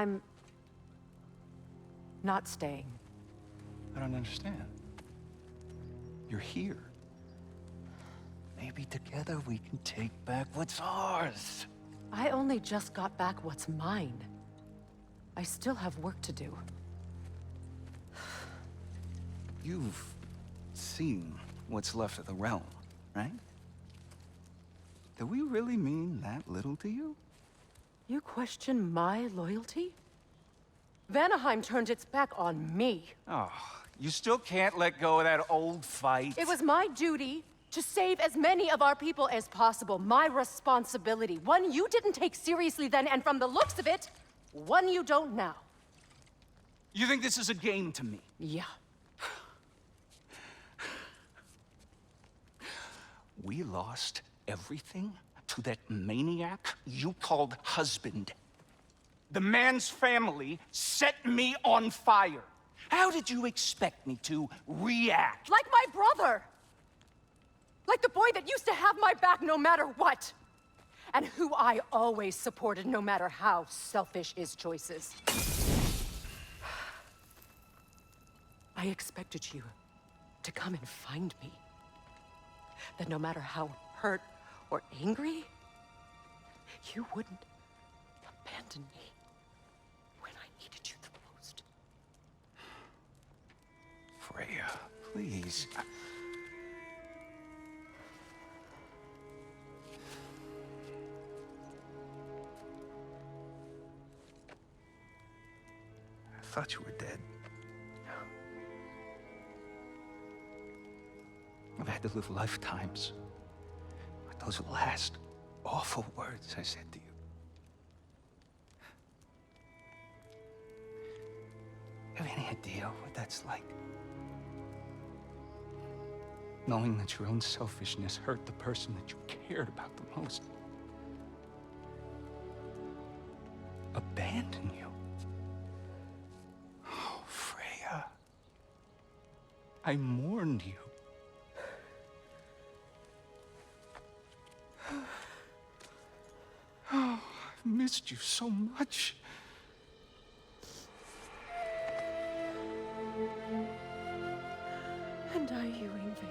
I'm not staying. I don't understand. You're here. Maybe together we can take back what's ours. I only just got back what's mine. I still have work to do. You've seen what's left of the realm, right? Do we really mean that little to you? You question my loyalty? Vanaheim turned its back on me. Oh, you still can't let go of that old fight? It was my duty to save as many of our people as possible. My responsibility. One you didn't take seriously then, and from the looks of it, one you don't now. You think this is a game to me? Yeah. We lost everything to that maniac you called husband. The man's family set me on fire. How did you expect me to react? Like my brother! Like the boy that used to have my back no matter what! And who I always supported no matter how selfish his choices. I expected you to come and find me. That no matter how hurt or angry, you wouldn't abandon me when I needed you the most. Freya, please. I thought you were dead. I've had to live lifetimes with those last awful words I said to you. Have any idea what that's like? Knowing that your own selfishness hurt the person that you cared about the most. Abandon you. Oh, Freya. I mourned you. Oh, I've missed you so much. And I, you, Ingvi.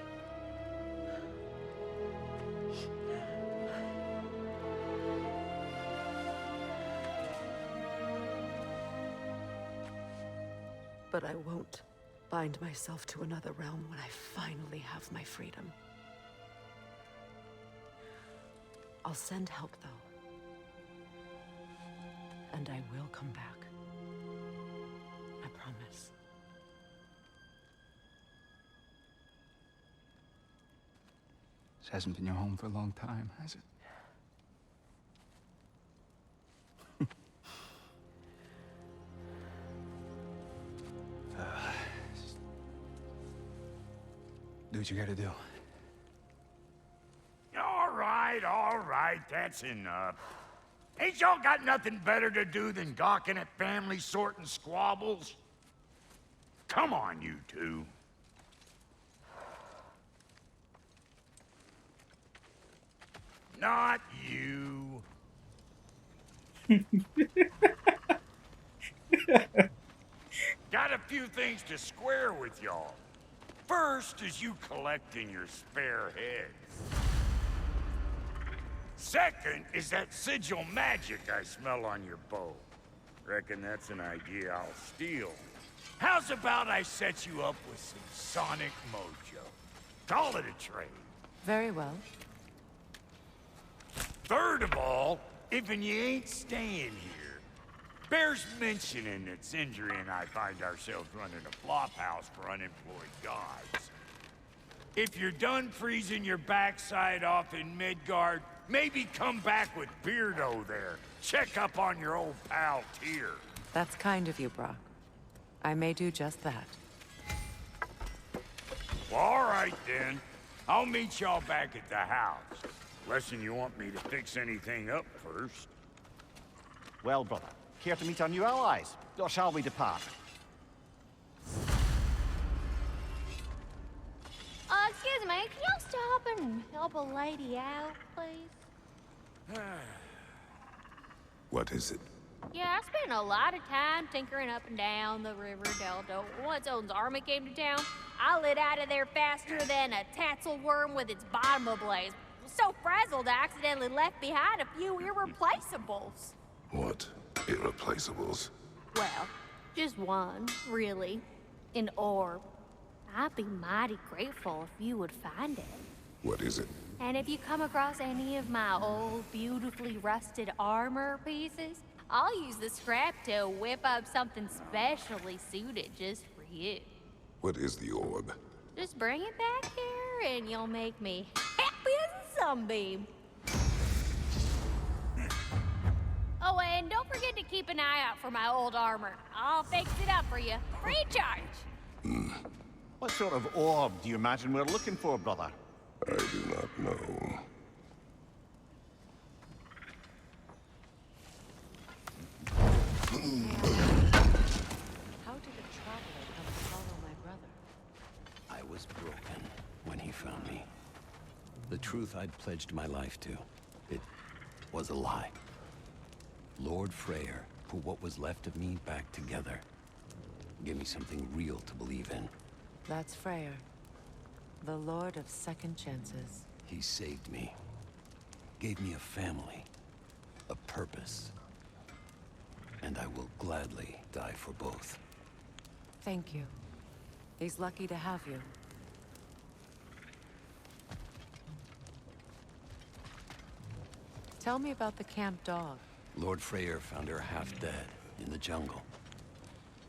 But I won't bind myself to another realm when I finally have my freedom. I'll send help, though. And I will come back. I promise. This hasn't been your home for a long time, has it? Do what you gotta do. All right, that's enough. Ain't y'all got nothing better to do than gawking at family sorting squabbles? Come on, you two. Not you. Got a few things to square with y'all. First is you collecting your spare heads. Second is that sigil magic I smell on your bow. Reckon that's an idea I'll steal. How's about I set you up with some sonic mojo? Call it a trade. Very well. Third of all, if you ain't staying here, bears mentioning that Sindri and I find ourselves running a flop house for unemployed gods. If you're done freezing your backside off in Midgard, maybe come back with Beardo there. Check up on your old pal Tyr. That's kind of you, Brock. I may do just that. Well, all right then. I'll meet y'all back at the house. Unless you want me to fix anything up first. Well, brother, care to meet our new allies? Or shall we depart? Excuse me, can y'all stop and help a lady out, please? What is it? Yeah, I spent a lot of time tinkering up and down the river delta. Once Odin's army came to town, I lit out of there faster than a tassel worm with its bottom ablaze. So frazzled, I accidentally left behind a few irreplaceables. What? Irreplaceables? Well, just one, really. An orb. I'd be mighty grateful if you would find it. What is it? And if you come across any of my old, beautifully rusted armor pieces, I'll use the scrap to whip up something specially suited just for you. What is the orb? Just bring it back here and you'll make me happy as a sunbeam. Oh, and don't forget to keep an eye out for my old armor. I'll fix it up for you, free of charge. What sort of orb do you imagine we're looking for, brother? I do not know. How did a traveler come to follow my brother? I was broken when he found me. The truth I'd pledged my life to, it was a lie. Lord Freyr put what was left of me back together. Give me something real to believe in. That's Freyr, the Lord of Second Chances. He saved me. Gave me a family. A purpose. And I will gladly die for both. Thank you. He's lucky to have you. Tell me about the camp dog. Lord Freyr found her half dead in the jungle.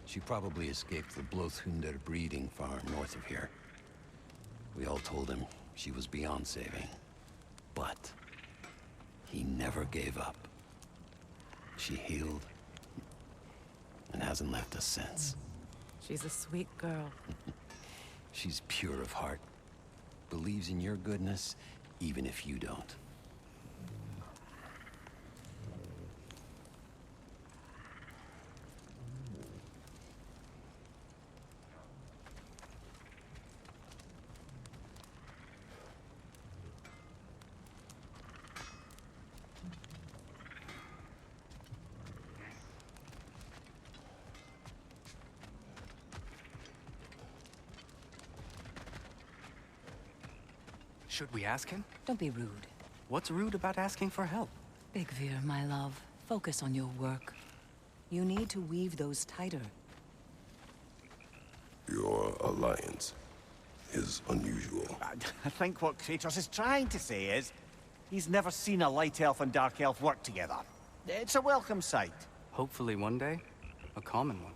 She probably escaped the Blothunder breeding farm north of here. We all told him she was beyond saving. But he never gave up. She healed and hasn't left us since. She's a sweet girl. She's pure of heart. Believes in your goodness, even if you don't. Should we ask him? Don't be rude. What's rude about asking for help? Big Veer, my love, focus on your work. You need to weave those tighter. Your alliance is unusual. I think what Kratos is trying to say is, he's never seen a light elf and dark elf work together. It's a welcome sight. Hopefully one day, a common one.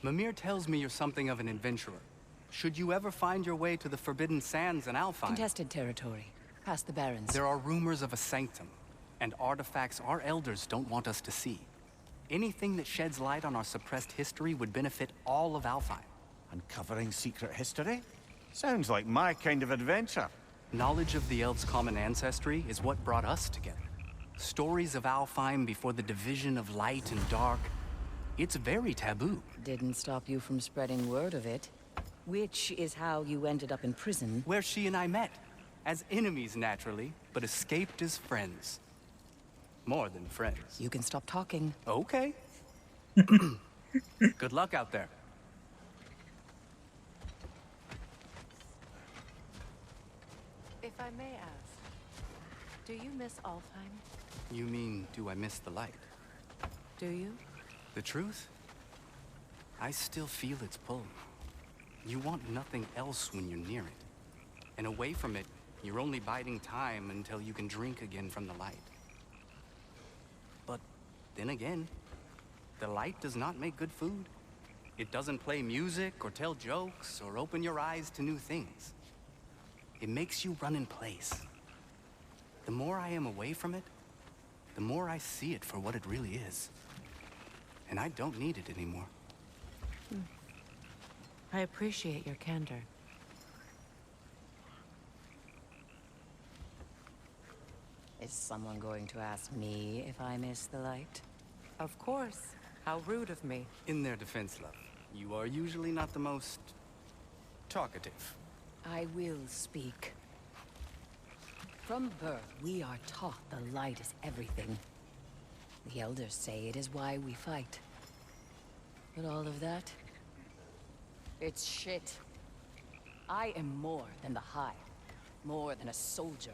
Mimir tells me you're something of an adventurer. Should you ever find your way to the Forbidden Sands in Alfheim... Contested territory. Past the Barrens. There are rumors of a sanctum, and artifacts our elders don't want us to see. Anything that sheds light on our suppressed history would benefit all of Alfheim. Uncovering secret history? Sounds like my kind of adventure. Knowledge of the elves' common ancestry is what brought us together. Stories of Alfheim before the division of light and dark. It's very taboo. Didn't stop you from spreading word of it. Which is how you ended up in prison. Where she and I met. As enemies, naturally, but escaped as friends. More than friends. You can stop talking. Okay. Good luck out there. If I may ask, do you miss Alfheim? You mean, do I miss the light? Do you? The truth? I still feel its pull. You want nothing else when you're near it. And away from it, you're only biding time until you can drink again from the light. But then again, the light does not make good food. It doesn't play music or tell jokes or open your eyes to new things. It makes you run in place. The more I am away from it, the more I see it for what it really is. And I don't need it anymore. I appreciate your candor. Is someone going to ask me if I miss the light? Of course. How rude of me. In their defense, love, you are usually not the most talkative. I will speak. From birth, we are taught the light is everything. The elders say it is why we fight. But all of that, it's shit. I am more than the Hive. More than a soldier.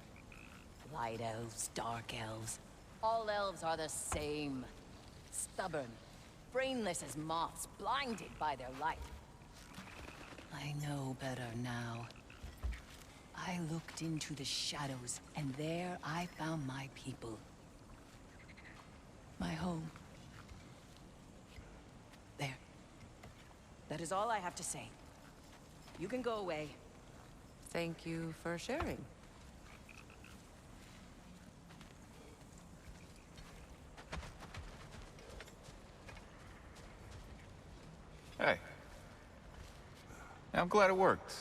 Light elves, dark elves. All elves are the same. Stubborn. Brainless as moths, blinded by their light. I know better now. I looked into the shadows, and there I found my people. My home. There. That is all I have to say. You can go away. Thank you for sharing. Hey. I'm glad it worked.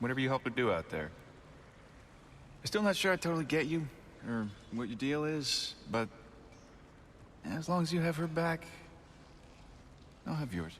Whatever you helped her do out there. I'm still not sure I totally get you, or what your deal is, but as long as you have her back, I'll have yours.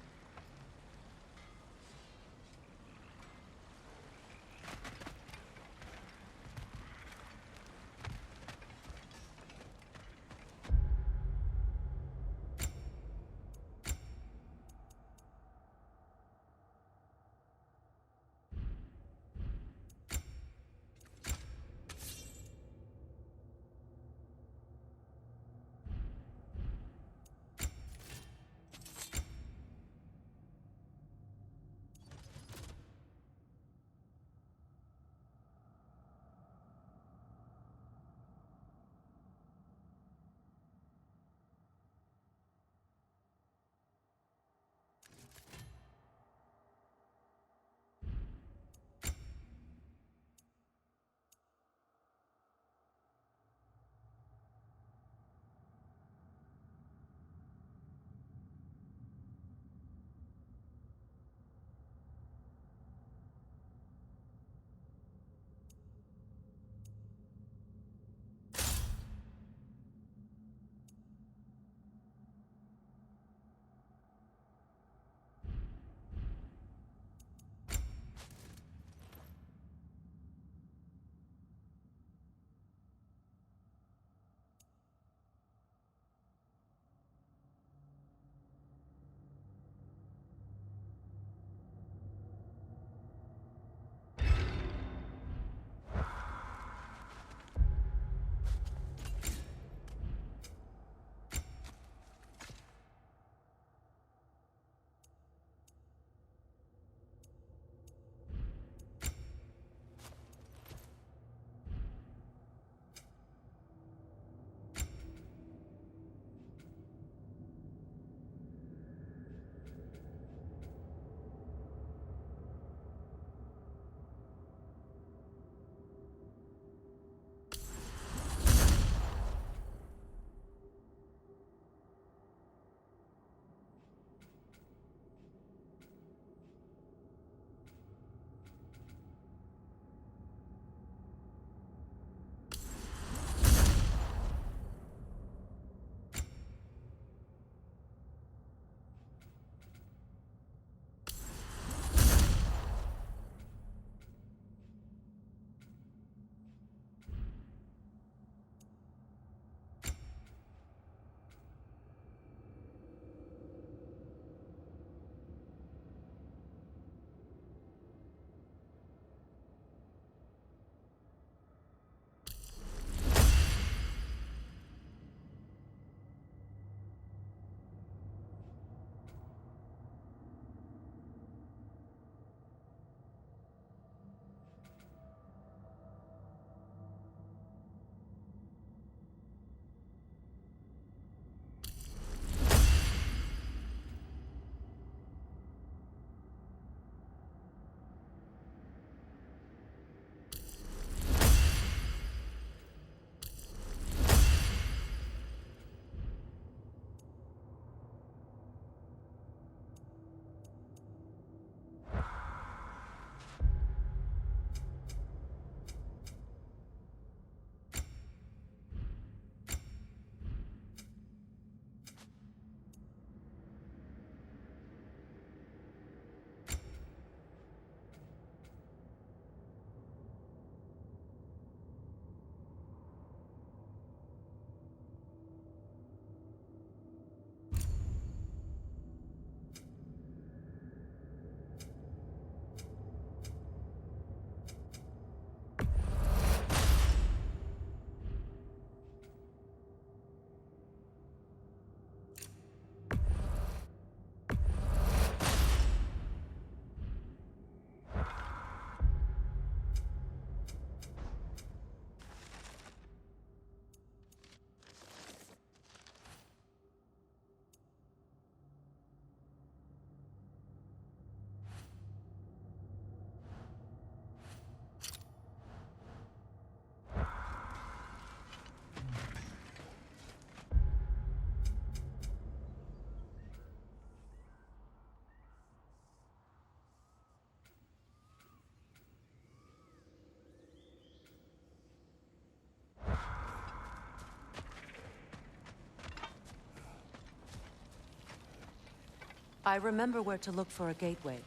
I remember where to look for a gateway.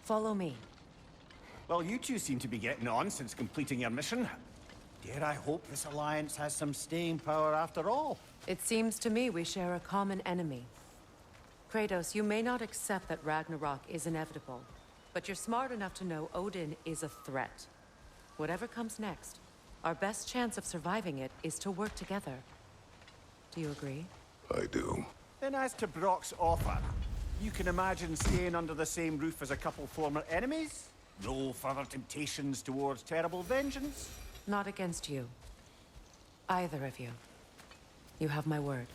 Follow me. Well, you two seem to be getting on since completing your mission. Dare I hope this alliance has some staying power after all? It seems to me we share a common enemy. Kratos, you may not accept that Ragnarok is inevitable, but you're smart enough to know Odin is a threat. Whatever comes next, our best chance of surviving it is to work together. Do you agree? I do. Then as to Brock's offer, you can imagine staying under the same roof as a couple former enemies? No further temptations towards terrible vengeance? Not against you. Either of you. You have my word.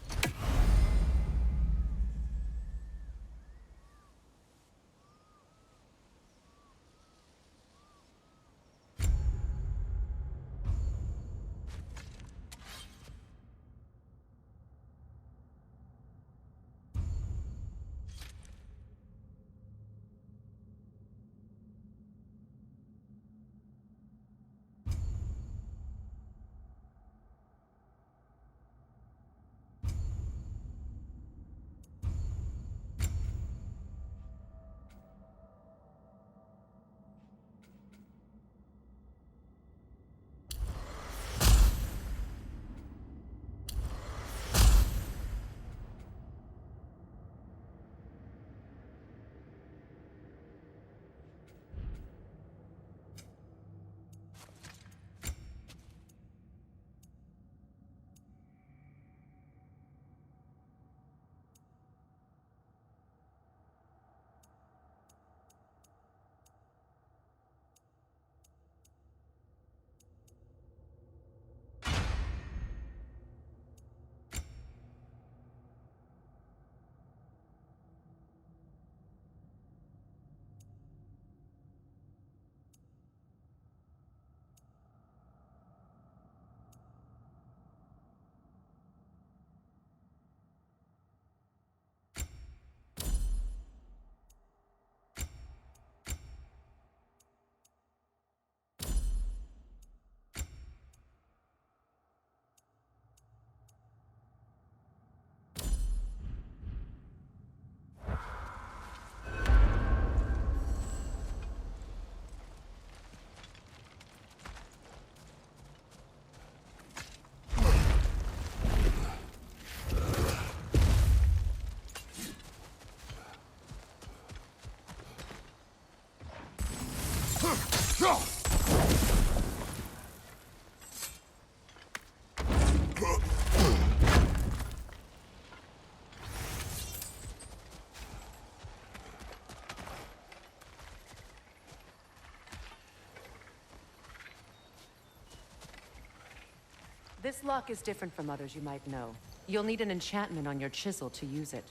This lock is different from others you might know. You'll need an enchantment on your chisel to use it.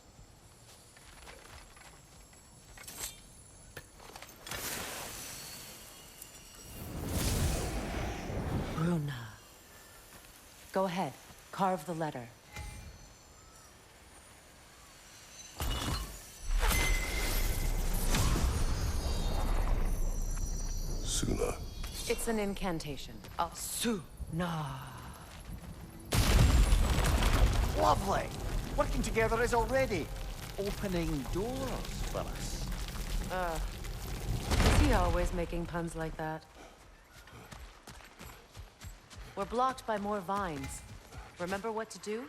Runa. Go ahead, carve the letter. Suna. It's an incantation. Suna. Lovely! Working together is already opening doors for us. Is he always making puns like that? We're blocked by more vines. Remember what to do?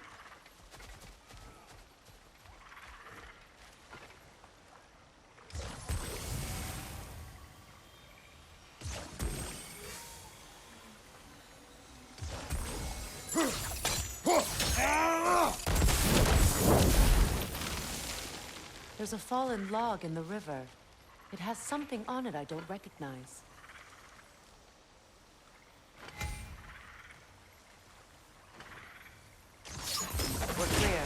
There's a fallen log in the river. It has something on it I don't recognize. We're clear.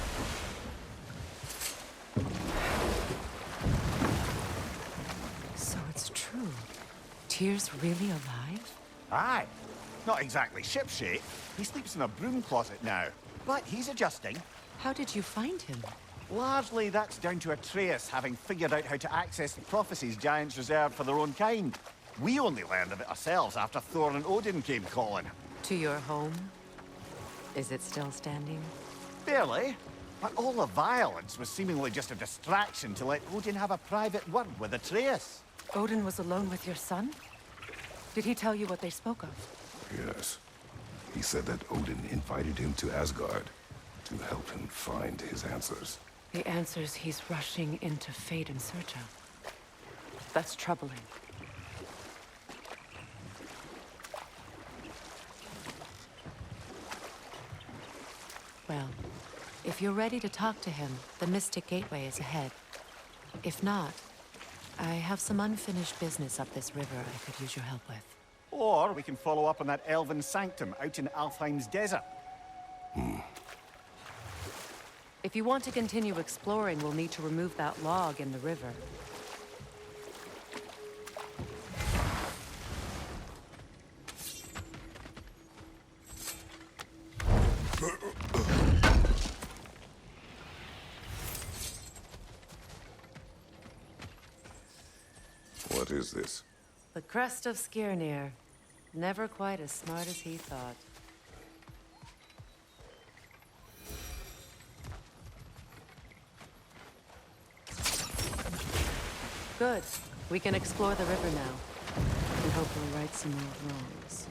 So it's true. Tyr's really alive? Aye. Not exactly shipshape. He sleeps in a broom closet now. But he's adjusting. How did you find him? Largely, that's down to Atreus having figured out how to access the prophecies giants reserved for their own kind. We only learned of it ourselves after Thor and Odin came calling. To your home? Is it still standing? Barely. But all the violence was seemingly just a distraction to let Odin have a private word with Atreus. Odin was alone with your son? Did he tell you what they spoke of? Yes. He said that Odin invited him to Asgard to help him find his answers. The answers he's rushing into fate in search of. That's troubling. Well, if you're ready to talk to him, the Mystic Gateway is ahead. If not, I have some unfinished business up this river I could use your help with. Or we can follow up on that elven sanctum out in Alfheim's desert. If you want to continue exploring, we'll need to remove that log in the river. What is this? The crest of Skirnir. Never quite as smart as he thought. Good. We can explore the river now. And hopefully right some more wrongs.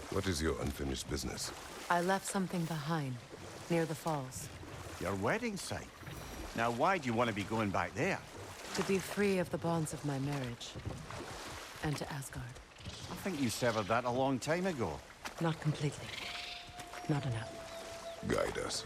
What is your unfinished business? I left something behind, near the falls. Your wedding site. Now why do you want to be going back there? To be free of the bonds of my marriage. And to Asgard. I think you severed that a long time ago. Not completely. Not enough. Guide us.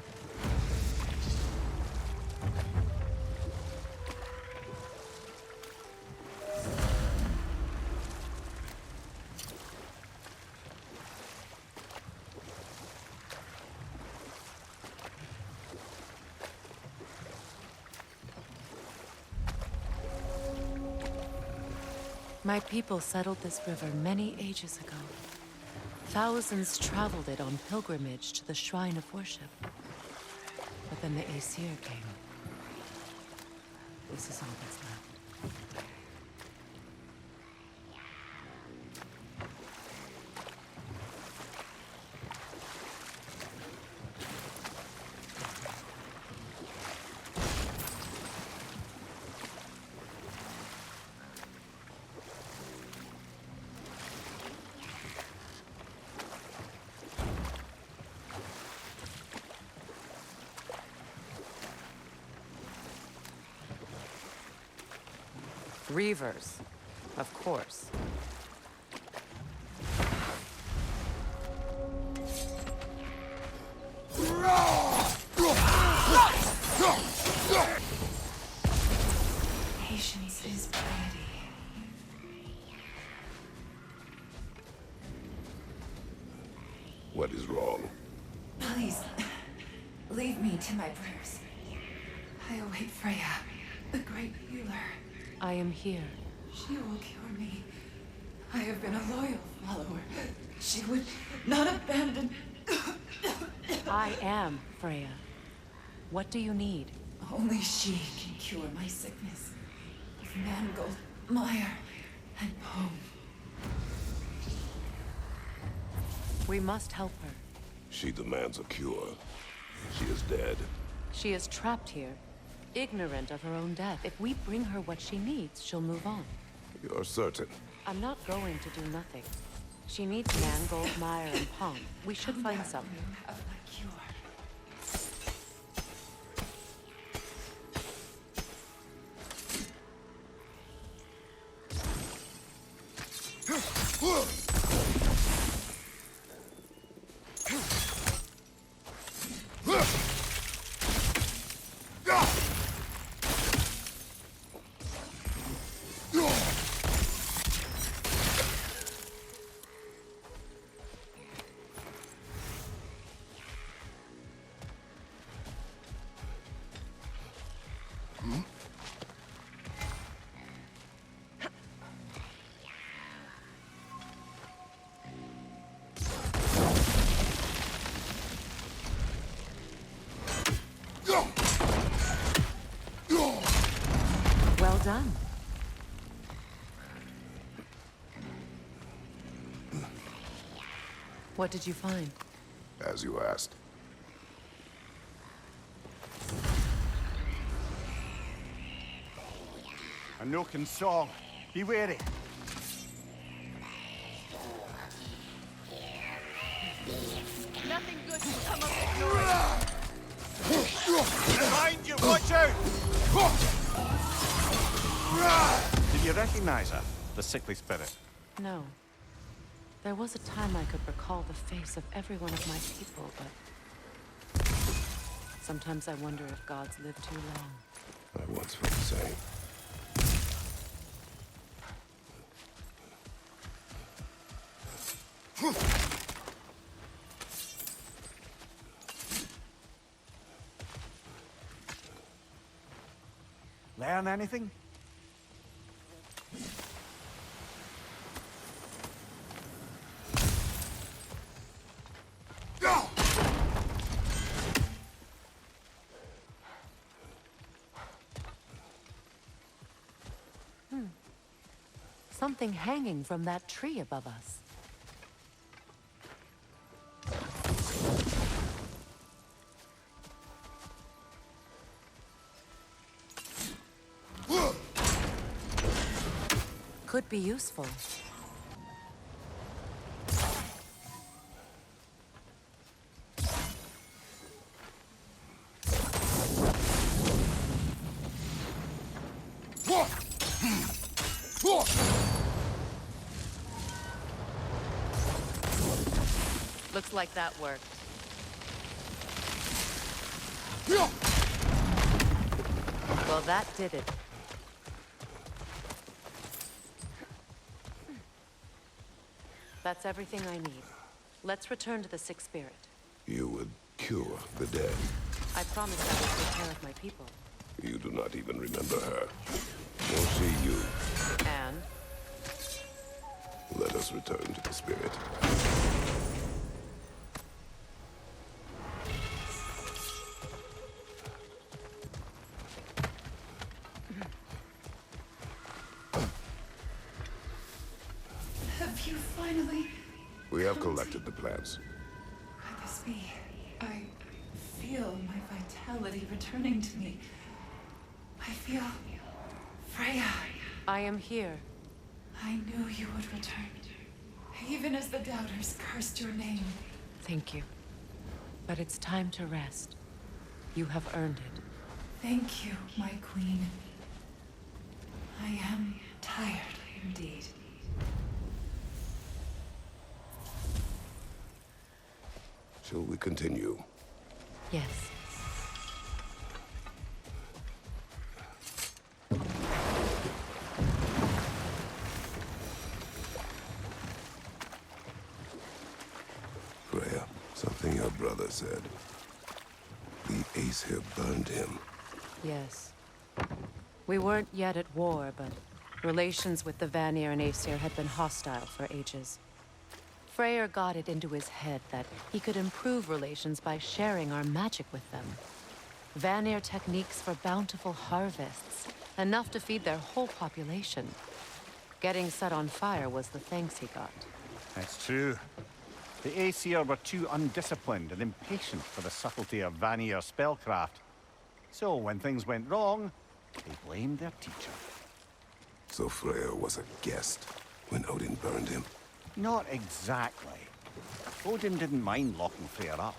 My people settled this river many ages ago. Thousands traveled it on pilgrimage to the shrine of worship. But then the Aesir came. This is all that's left. Reavers, of course. Patience is pretty. What is wrong? Please, leave me to my prayers. I await Freya, the great healer. I am here. She will cure me. I have been a loyal follower. She would not abandon... I am Freya. What do you need? Only she can cure my sickness. Of mangold, mire, and poem. We must help her. She demands a cure. She is dead. She is trapped here, ignorant of her own death. If we bring her what she needs, she'll move on. You're certain? I'm not going to do nothing. She needs mangold, mire, and palm. We should find some. You have my cure. done. What did you find? As you asked. A Noken song. Be wary. Nothing good can come of this noise. Behind you! Watch out! Did you recognize her? The sickly spirit? No. There was a time I could recall the face of every one of my people, but... sometimes I wonder if gods live too long. I once felt the same. Learn anything? Something hanging from that tree above us. Could be useful. Looks like that worked. Well, that did it. That's everything I need. Let's return to the Sick Spirit. You would cure the dead. I promised I would take care of my people. You do not even remember her. Nor she you. And? Let us return to the spirit. Have you finally... We have collected the plants. Could this be? I feel my vitality returning to me. I feel... Freya. I am here. I knew you would return. Even as the doubters cursed your name. Thank you. But it's time to rest. You have earned it. Thank you, my queen. I am tired indeed. Shall we continue? Yes. Freya, something your brother said. The Ace here burned him. Yes. We weren't yet at war, but relations with the Vanir and Aesir had been hostile for ages. Freyr got it into his head that he could improve relations by sharing our magic with them. Vanir techniques for bountiful harvests, enough to feed their whole population. Getting set on fire was the thanks he got. That's true. The Aesir were too undisciplined and impatient for the subtlety of Vanir spellcraft. So when things went wrong, they blamed their teacher. So Freya was a guest when Odin burned him. Not exactly. Odin didn't mind locking Freyr up.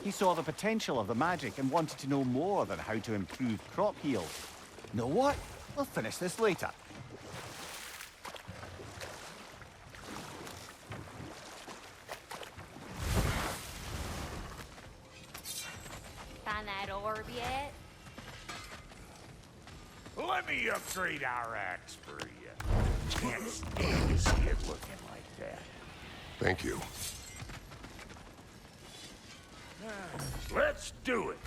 He saw the potential of the magic and wanted to know more than how to improve crop yield. Know what? We'll finish this later. Find that orb yet? Let me upgrade our axe for you. Can't stand to see it looking like that. Thank you. Let's do it.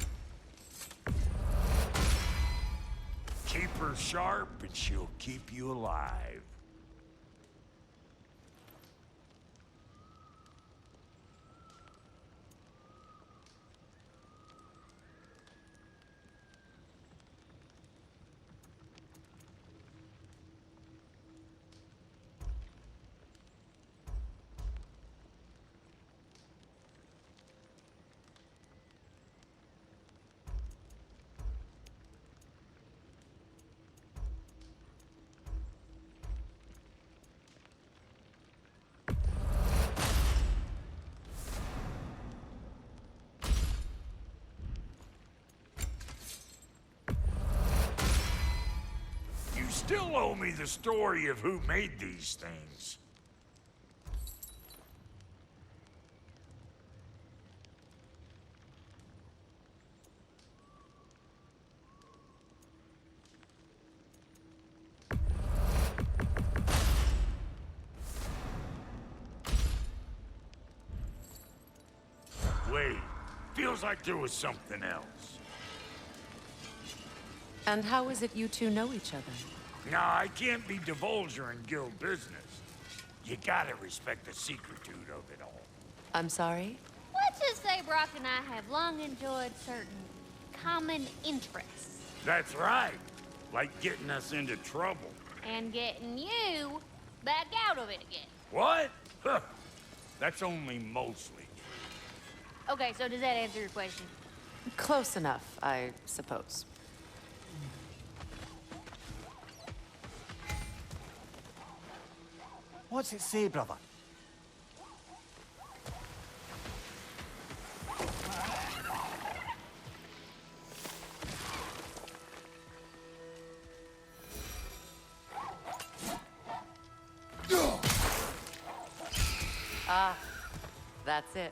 Keep her sharp and she'll keep you alive. still owe me the story of who made these things. Wait, feels like there was something else. And how is it you two know each other? Nah, I can't be divulging guild business. You gotta respect the secretude of it all. I'm sorry? Let's just say Brock and I have long enjoyed certain common interests. That's right. Like getting us into trouble. And getting you back out of it again. What? Huh. That's only mostly. Okay, so does that answer your question? Close enough, I suppose. What's it say, brother? Ah, that's it.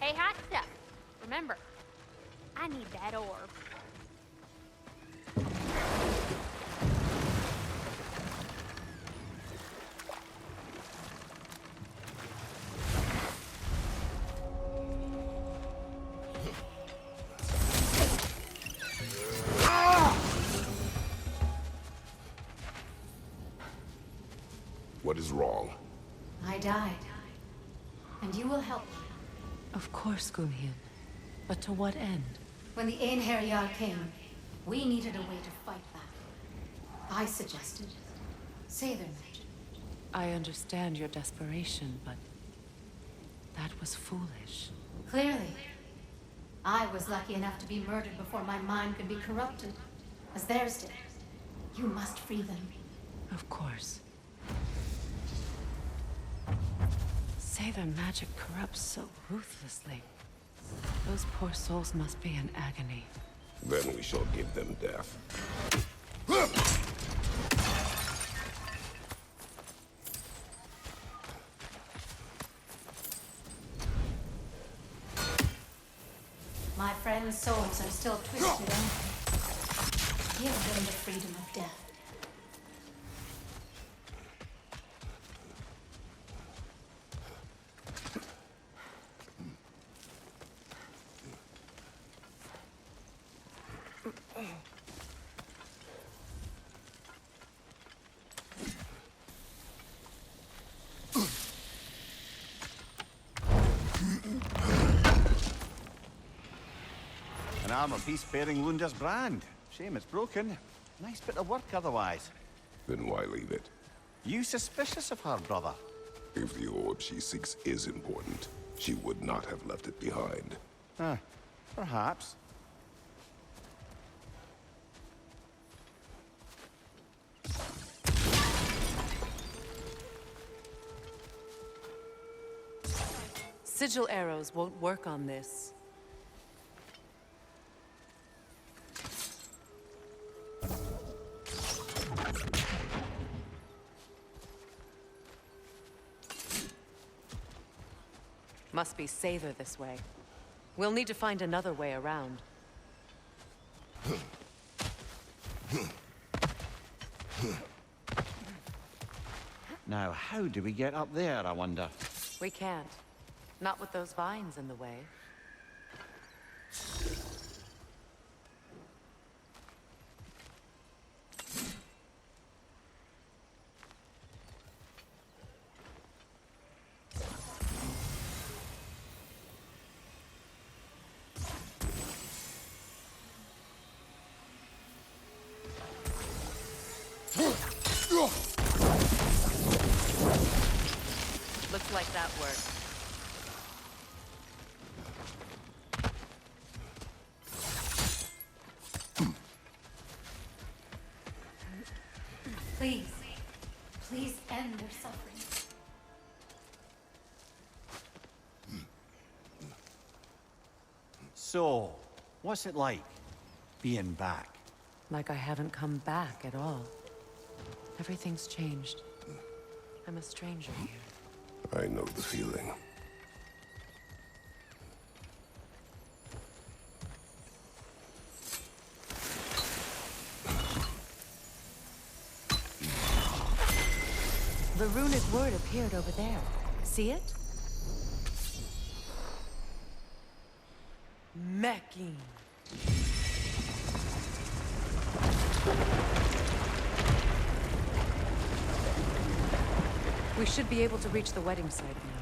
Hey, hot stuff. Remember, I need that orb. What is wrong? I died. And you will help me. Of course, Gunhild. But to what end? When the Einherjar came, we needed a way to fight back. I suggested say their magic. I understand your desperation, but that was foolish. Clearly. I was lucky enough to be murdered before my mind could be corrupted, as theirs did. You must free them. Of course. Say their magic corrupts so ruthlessly. Those poor souls must be in agony. Then we shall give them death. My friends' souls are still twisted, aren't they? Give them the freedom of death. An armor piece bearing Lunda's brand. Shame it's broken. Nice bit of work otherwise. Then why leave it? You suspicious of her, brother? If the orb she seeks is important, she would not have left it behind. Perhaps. Sigil arrows won't work on this. Must be safer this way. We'll need to find another way around. Now, how do we get up there, I wonder? We can't. Not with those vines in the way. Looks like that worked. Please, please end their suffering. So, what's it like, being back? Like I haven't come back at all. Everything's changed. I'm a stranger here. I know the feeling. The runic word appeared over there. See it? Mecking. We should be able to reach the wedding site now.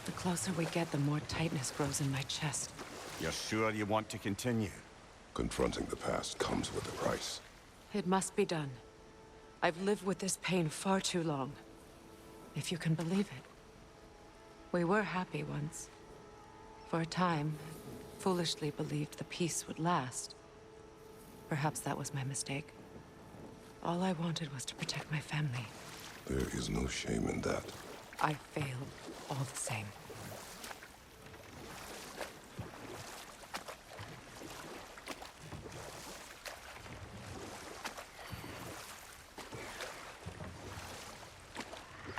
The closer we get, the more tightness grows in my chest. You're sure you want to continue? Confronting the past comes with a price. It must be done. I've lived with this pain far too long. If you can believe it. We were happy once. For a time, foolishly believed the peace would last. Perhaps that was my mistake. All I wanted was to protect my family. There is no shame in that. I failed all the same.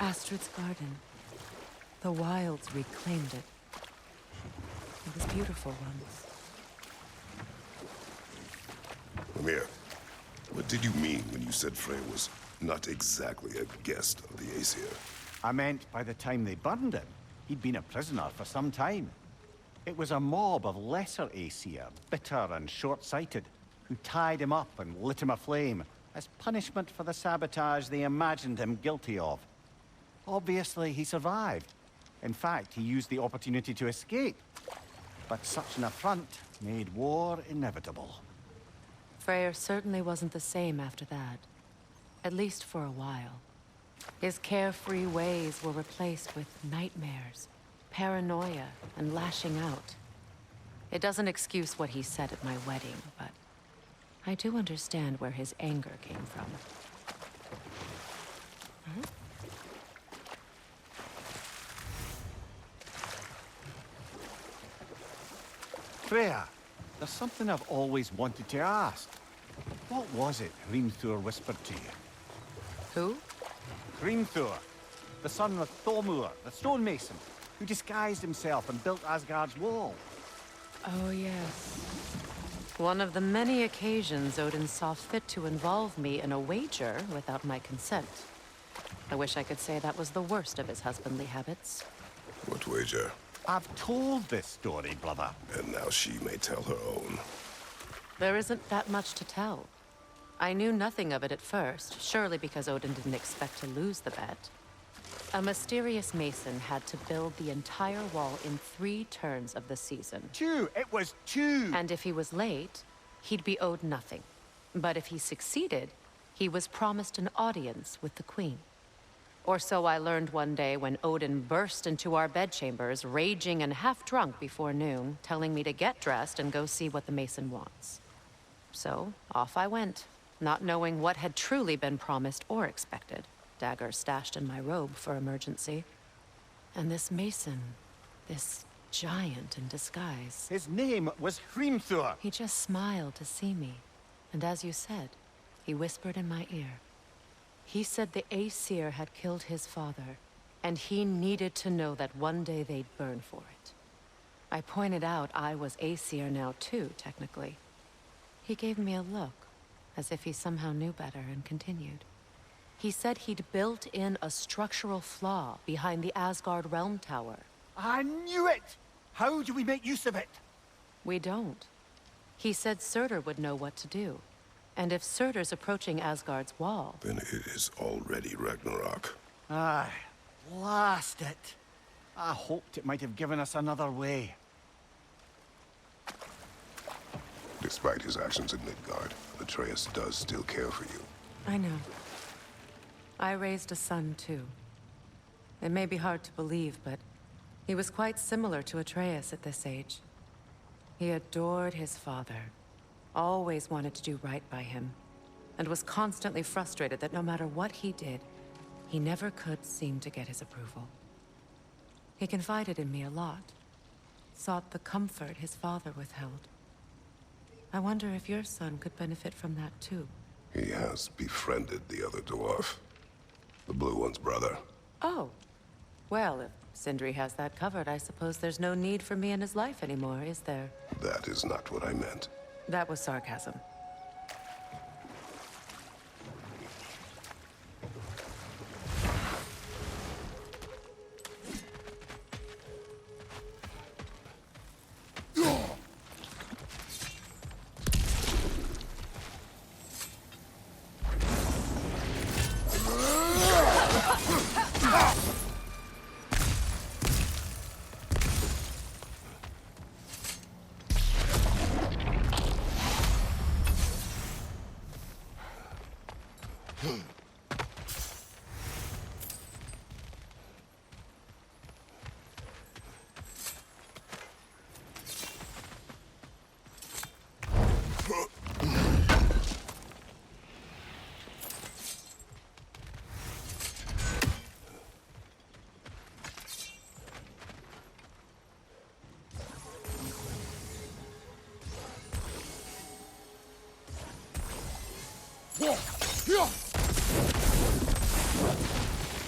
Astrid's garden. The wilds reclaimed it. It was beautiful once. Amir, what did you mean when you said Frey was not exactly a guest of the Aesir? I meant by the time they burned him, he'd been a prisoner for some time. It was a mob of lesser Aesir, bitter and short-sighted, who tied him up and lit him aflame as punishment for the sabotage they imagined him guilty of. Obviously, he survived. In fact, he used the opportunity to escape. But such an affront made war inevitable. Freyr certainly wasn't the same after that. At least for a while. His carefree ways were replaced with nightmares, paranoia, and lashing out. It doesn't excuse what he said at my wedding, but I do understand where his anger came from. Huh? Freya, there's something I've always wanted to ask. What was it Hrimthur whispered to you? Who? Hrimthur, the son of Thormur, the stonemason, who disguised himself and built Asgard's wall. Oh, yes. One of the many occasions Odin saw fit to involve me in a wager without my consent. I wish I could say that was the worst of his husbandly habits. What wager? I've told this story, brother. And now she may tell her own. There isn't that much to tell. I knew nothing of it at first, surely because Odin didn't expect to lose the bet. A mysterious mason had to build the entire wall in 3 turns of the season. 2! It was 2! And if he was late, he'd be owed nothing. But if he succeeded, he was promised an audience with the queen. Or so I learned one day when Odin burst into our bedchambers, raging and half-drunk before noon, telling me to get dressed and go see what the mason wants. So, off I went, not knowing what had truly been promised or expected. Dagger stashed in my robe for emergency. And this mason, this giant in disguise. His name was Hrimthur. He just smiled to see me. And as you said, he whispered in my ear. He said the Aesir had killed his father, and he needed to know that one day they'd burn for it. I pointed out I was Aesir now too, technically. He gave me a look, as if he somehow knew better, and continued. He said he'd built in a structural flaw behind the Asgard Realm Tower. I knew it! How do we make use of it? We don't. He said Surtur would know what to do. And if Surtur's approaching Asgard's wall... Then it is already Ragnarok. Aye, blast it. I hoped it might have given us another way. Despite his actions in Midgard, Atreus does still care for you. I know. I raised a son, too. It may be hard to believe, but he was quite similar to Atreus at this age. He adored his father, always wanted to do right by him, and was constantly frustrated that no matter what he did, he never could seem to get his approval. He confided in me a lot, sought the comfort his father withheld. I wonder if your son could benefit from that too. He has befriended the other dwarf. The blue one's brother. Oh. Well, if Sindri has that covered, I suppose there's no need for me in his life anymore, is there? That is not what I meant. That was sarcasm.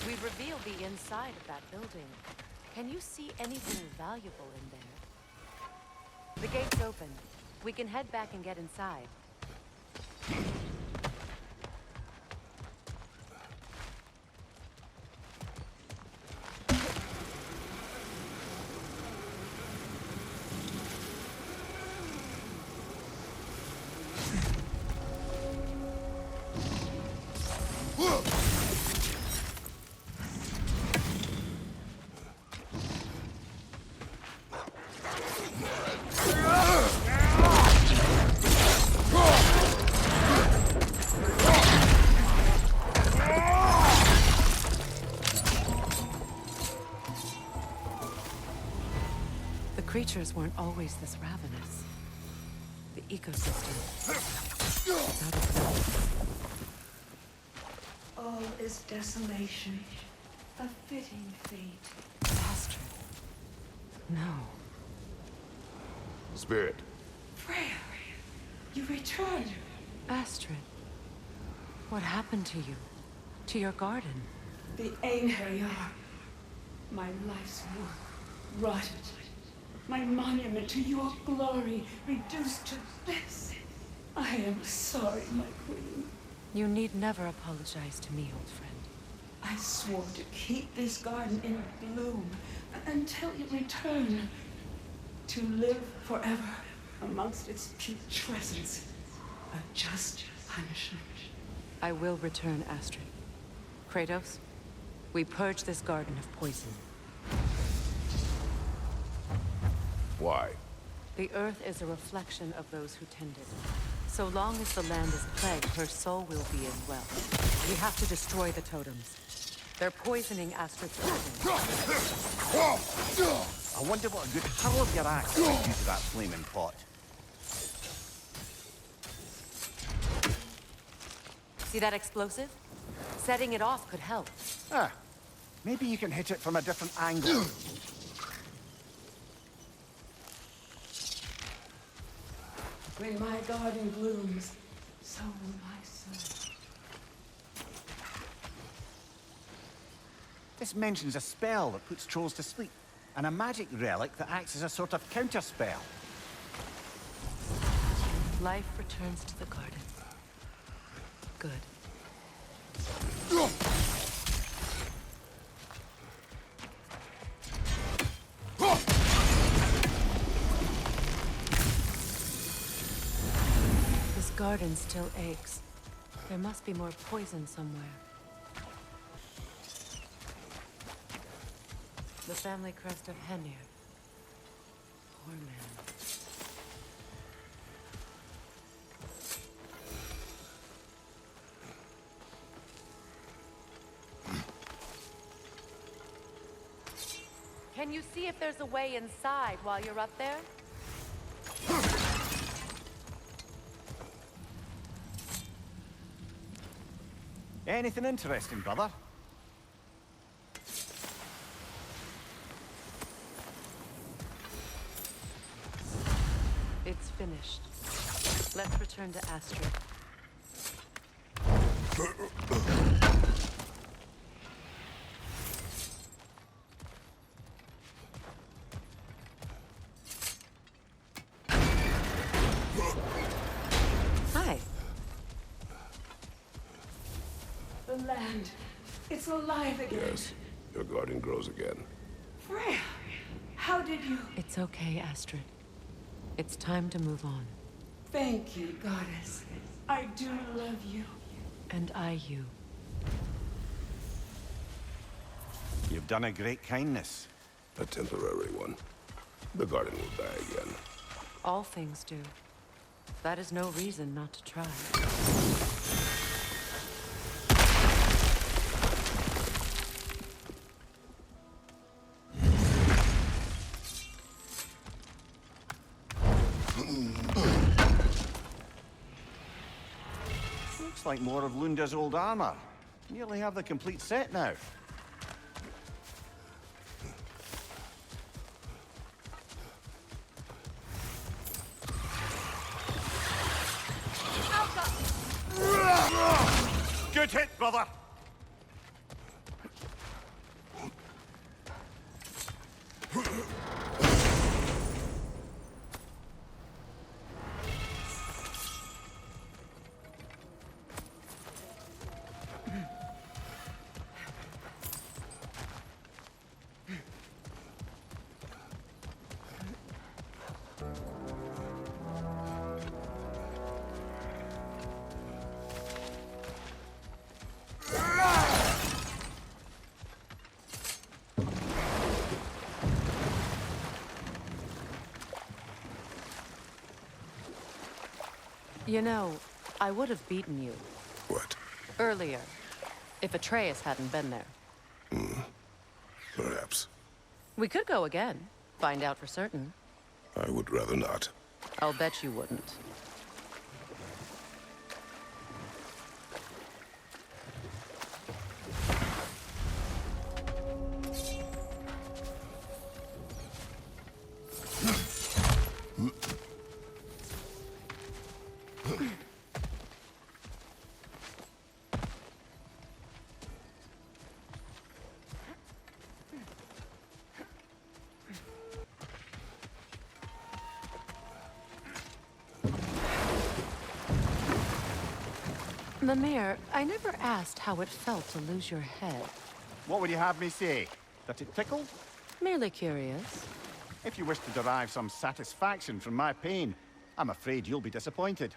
We've revealed the inside of that building. Can you see anything valuable in there? The gate's open. We can head back and get inside. Creatures weren't always this ravenous. The ecosystem is out of balance. All is desolation. A fitting fate. Astrid. No. Spirit. Freya, you returned. Astrid. What happened to you? To your garden? The anger you are. My life's work rotted. My monument to your glory reduced to this. I am sorry, my queen. You need never apologize to me, old friend. I swore to keep this garden in bloom until you return. To live forever amongst its putrescence. A just punishment. I will return, Astrid. Kratos, we purge this garden of poison. Why? The earth is a reflection of those who tend it. So long as the land is plagued, her soul will be as well. We have to destroy the totems. They're poisoning Astrid's garden. I wonder what a good hurl of your axe might do to that flaming pot. See that explosive? Setting it off could help. Ah, maybe you can hit it from a different angle. When my garden blooms, so will my soul. This mentions a spell that puts trolls to sleep, and a magic relic that acts as a sort of counterspell. Life returns to the garden. Good. This garden garden still aches. There must be more poison somewhere. The family crest of Henir. Poor man. Can you see if there's a way inside while you're up there? Anything interesting, brother? It's finished. Let's return to Astrid. Hi. The land. It's alive again. Yes, your garden grows again. Freya, how did you... It's okay, Astrid. It's time to move on. Thank you, goddess. I do love you. And I you. You've done a great kindness. A temporary one. The garden will die again. All things do. That is no reason not to try. Looks like more of Lunda's old armor. Nearly have the complete set now. Good hit, brother! You know, I would have beaten you. What? Earlier, if Atreus hadn't been there. Perhaps. We could go again, find out for certain. I would rather not. I'll bet you wouldn't. Mimir, I never asked how it felt to lose your head. What would you have me say? That it tickled? Merely curious. If you wish to derive some satisfaction from my pain, I'm afraid you'll be disappointed.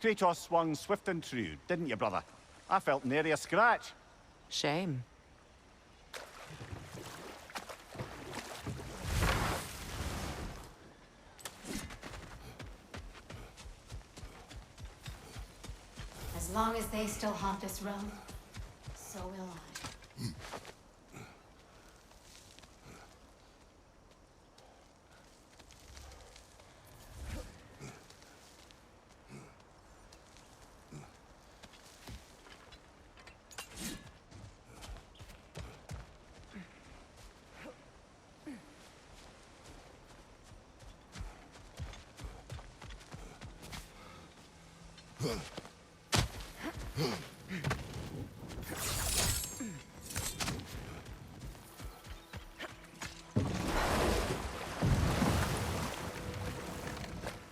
Kratos swung swift and true, didn't you, brother? I felt nary a scratch. Shame. As long as they still haunt this realm, so will I.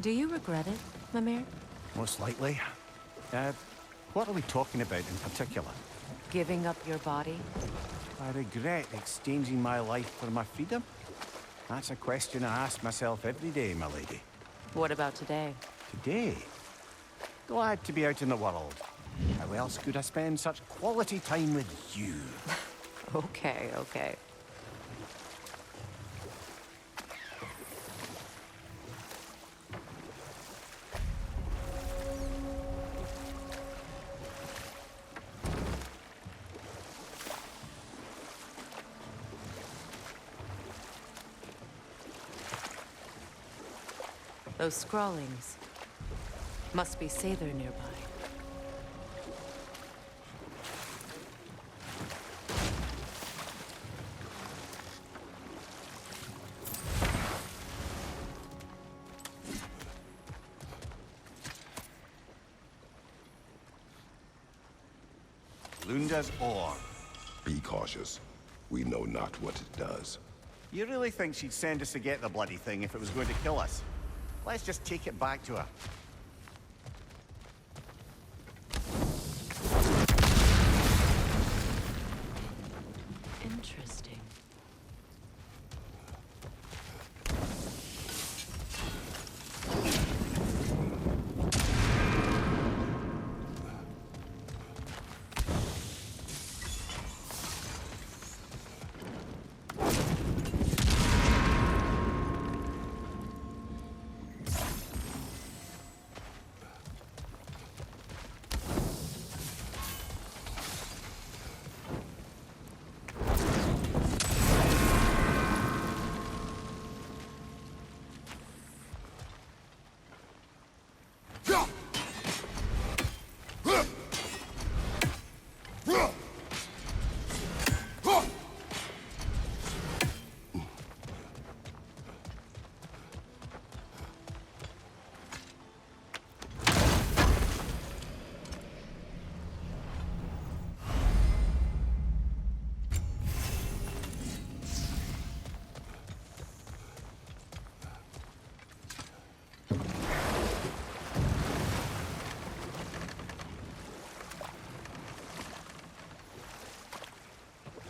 Do you regret it, Mimir? Most likely. What are we talking about in particular? Giving up your body? I regret exchanging my life for my freedom? That's a question I ask myself every day, my lady. What about today? Today? Glad to be out in the world. How else could I spend such quality time with you? Okay, okay. Those scrawlings must be Sather nearby. Lunda's ore. Be cautious. We know not what it does. You really think she'd send us to get the bloody thing if it was going to kill us? Let's just take it back to her. Interesting.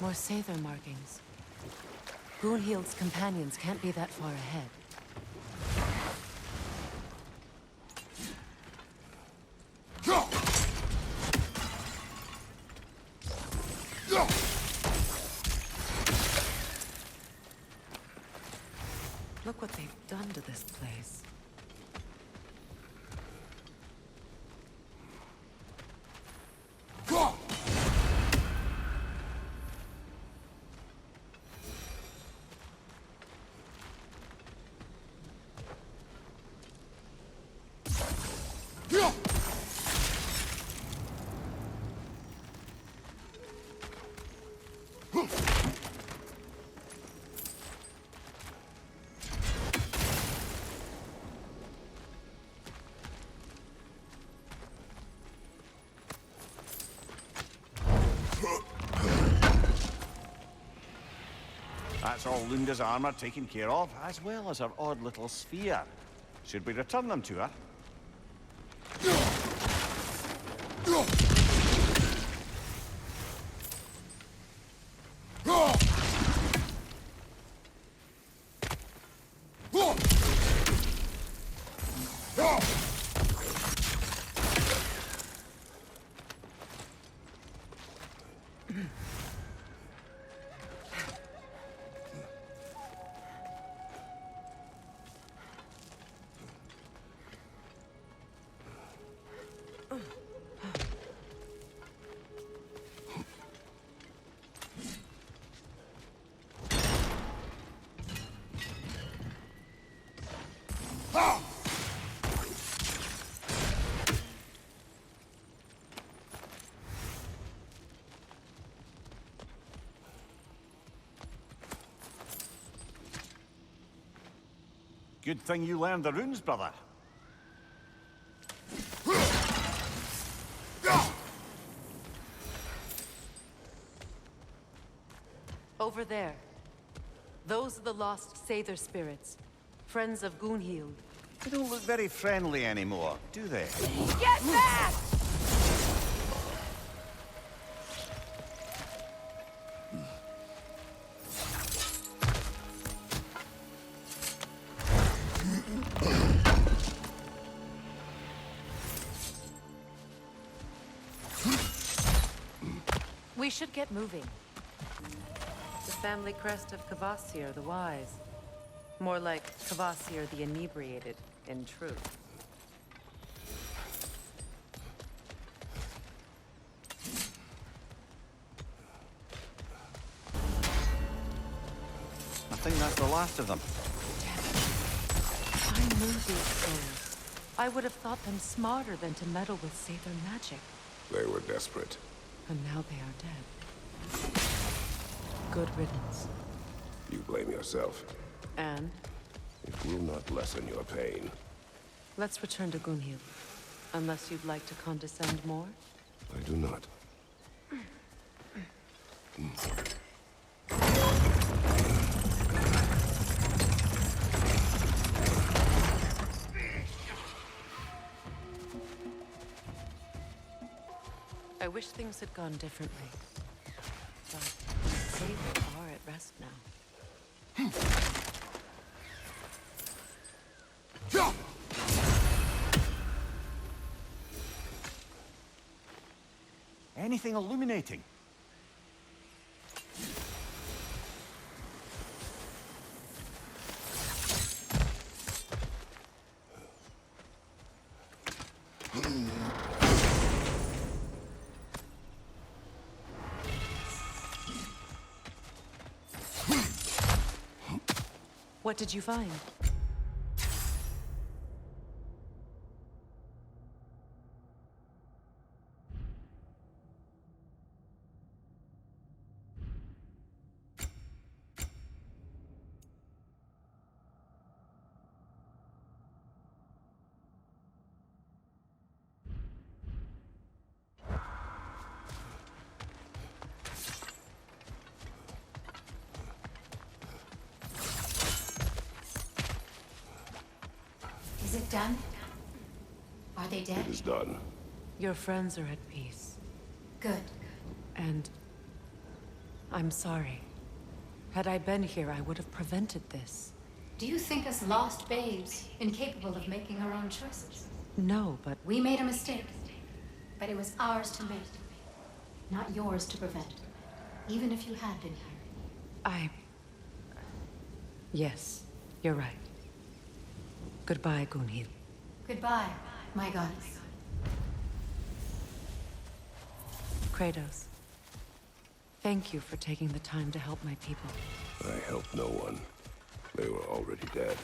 More Sather markings. Gunhild's companions can't be that far ahead. Look what they've done to this place. That's all Lunda's armor taken care of, as well as her odd little sphere. Should we return them to her? Good thing you learned the runes, brother. Over there. Those are the lost Sather spirits. Friends of Gunhild. They don't look very friendly anymore, do they? Get back! We should get moving. The family crest of Kvasir the Wise. More like Kvasir the Inebriated, in truth. I think that's the last of them. I knew these souls. I would have thought them smarter than to meddle with Sather magic. They were desperate. And now they are dead. Good riddance. You blame yourself. And It will not lessen your pain. let's return to Gunhild. Unless you'd like to condescend more? I do not. I wish things had gone differently. But Sather are at rest now. Anything illuminating? What did you find? Is it done? Are they dead? It is done. Your friends are at peace. Good. And I'm sorry. Had I been here, I would have prevented this. Do you think us lost babes, incapable of making our own choices? No, but We made a mistake, but it was ours to make, not yours to prevent, even if you had been here. Yes, you're right. Goodbye, Gunhild. Goodbye, my goddess. Kratos. Thank you for taking the time to help my people. I helped no one. They were already dead.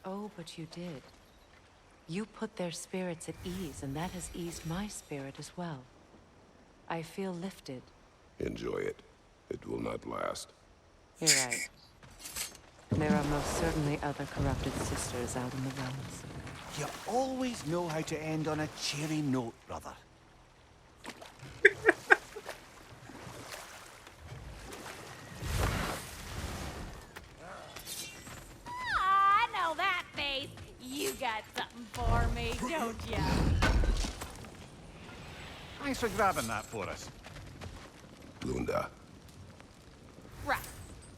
Oh, but you did. You put their spirits at ease, and that has eased my spirit as well. I feel lifted. Enjoy it. It will not last. You're right. There are most certainly other corrupted sisters out in the realms. You always know how to end on a cheery note, brother. I know that face. You got something for me, don't ya? Thanks for grabbing that for us. Lunda. Right.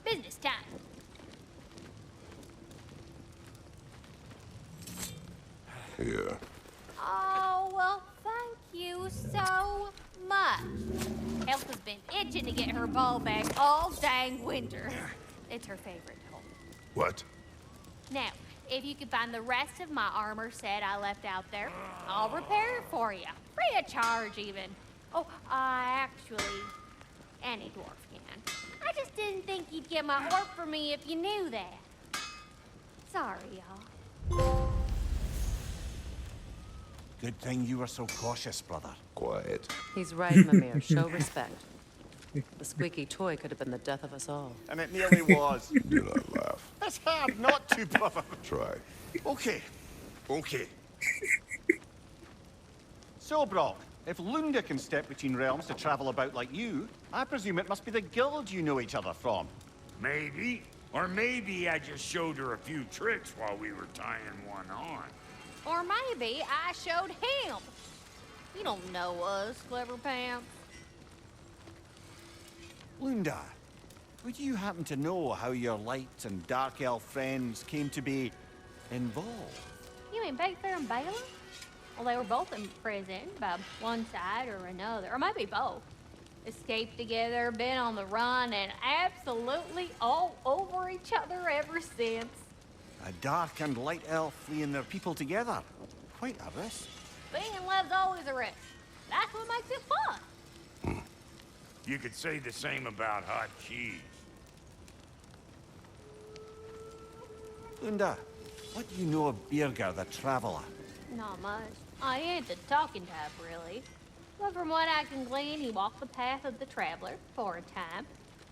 Business time. Here. Oh, well, thank you so much. Elf has been itching to get her ball back all dang winter. It's her favorite hole. What? Now, if you can find the rest of my armor set I left out there, I'll repair it for you. Free of charge, even. Oh, actually, any dwarf can. I just didn't think you'd get my work for me if you knew that. Sorry, y'all. Good thing you were so cautious, brother. Quiet. He's right, Mimir. Show respect. The squeaky toy could have been the death of us all. And it nearly was. Do not laugh. It's hard not to, brother. Try. Okay. Okay. So, Brock, if Lunda can step between realms to travel about like you, I presume it must be the guild you know each other from. Maybe. Or maybe I just showed her a few tricks while we were tying one on. Or maybe I showed him. You don't know us, Clever Pants. Lunda, would you happen to know how your light and dark elf friends came to be involved? You mean Baker and Baylor? Well, they were both in prison by one side or another, or maybe both. escaped together, been on the run, and absolutely all over each other ever since. A dark and light elf fleeing their people together. Quite a risk. Being in love's always a risk. That's what makes it fun. You could say the same about hot cheese. Lunda, what do you know of Birger the Traveler? Not much. I ain't the talking type, really. But from what I can glean, he walked the path of the traveler for a time,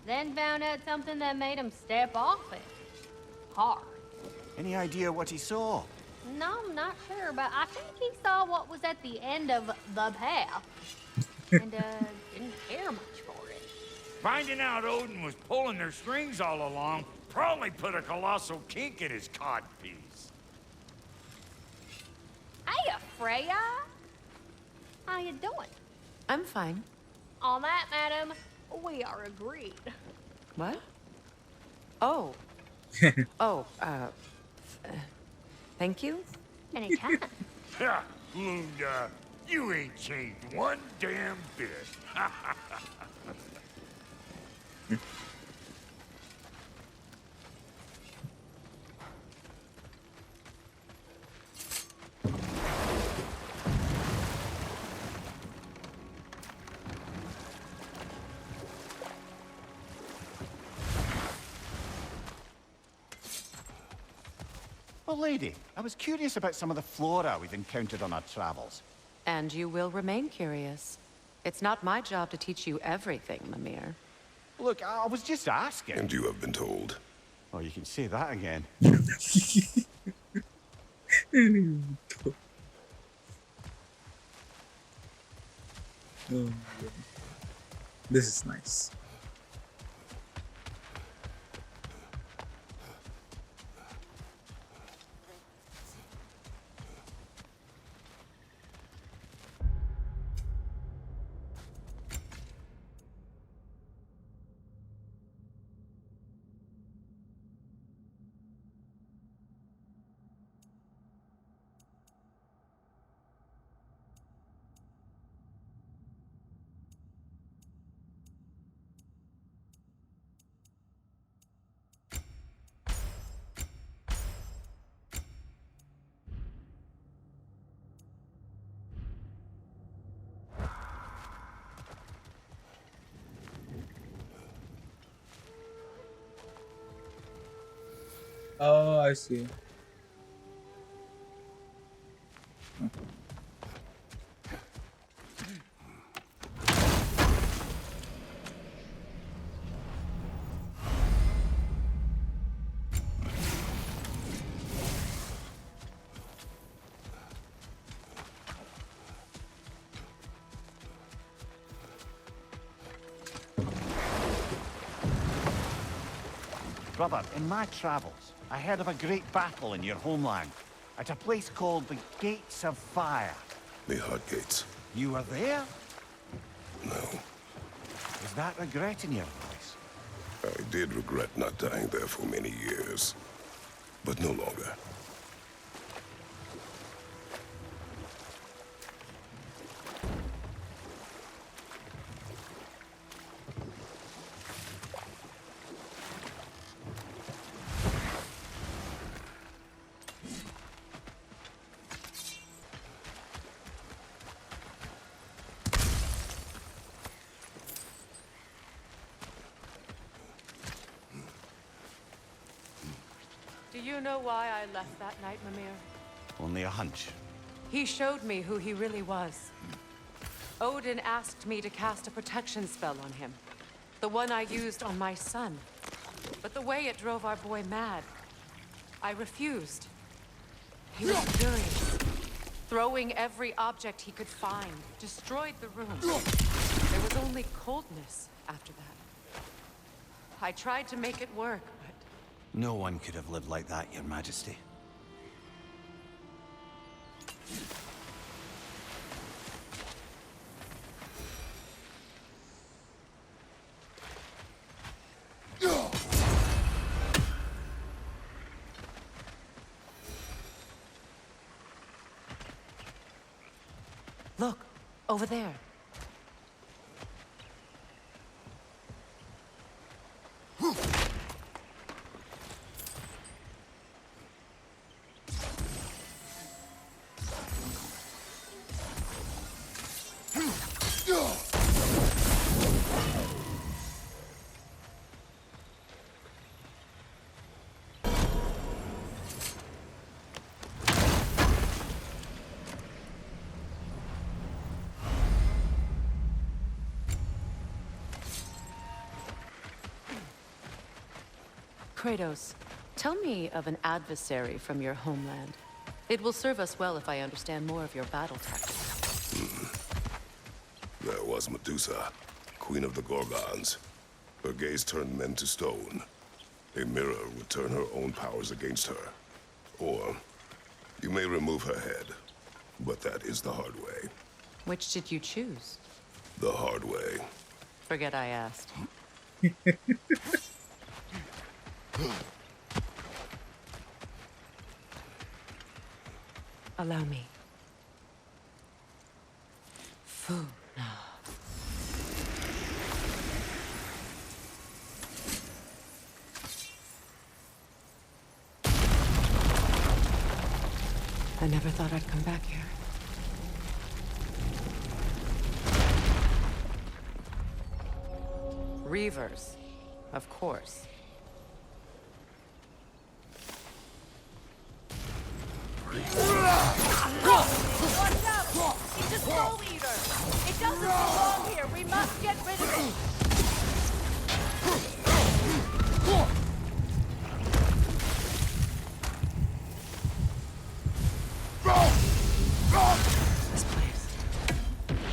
then found out something that made him step off it. Hard. Any idea what he saw? No, I'm not sure, but I think he saw what was at the end of the path. And, didn't care much for it. Finding out Odin was pulling their strings all along probably put a colossal kink in his codpiece. Hey, Freya! How you doing? I'm fine. On that, madam, we are agreed. What? Oh. Thank you? Anytime. Ha! Lunda, you ain't changed one damn bit. Well, lady, I was curious about some of the flora we've encountered on our travels. And you will remain curious. It's not my job to teach you everything, Mimir. Look, I was just asking. And you have been told. Oh, you can say that again. Oh, this is nice. Oh, I see. Brother, in my travels, I heard of a great battle in your homeland, at a place called the Gates of Fire. The Hot Gates. You were there? No. Is that regret in your voice? I did regret not dying there for many years. But no longer. Do you know why I left that night, Mimir? Only a hunch. He showed me who he really was. Odin asked me to cast a protection spell on him. The one I used on my son. But the way it drove our boy mad, I refused. He was furious. Throwing every object he could find, destroyed the room. There was only coldness after that. I tried to make it work, but... No one could have lived like that, Your Majesty. Look, over there. Kratos, tell me of an adversary from your homeland. It will serve us well if I understand more of your battle tactics. There was Medusa, queen of the Gorgons. Her gaze turned men to stone. A mirror would turn her own powers against her. Or, you may remove her head, but that is the hard way. Which did you choose? The hard way. Forget I asked. Allow me. Fu. I never thought I'd come back here. Reavers, of course. Watch out! It's a soul eater! It doesn't belong here! We must get rid of it! This place.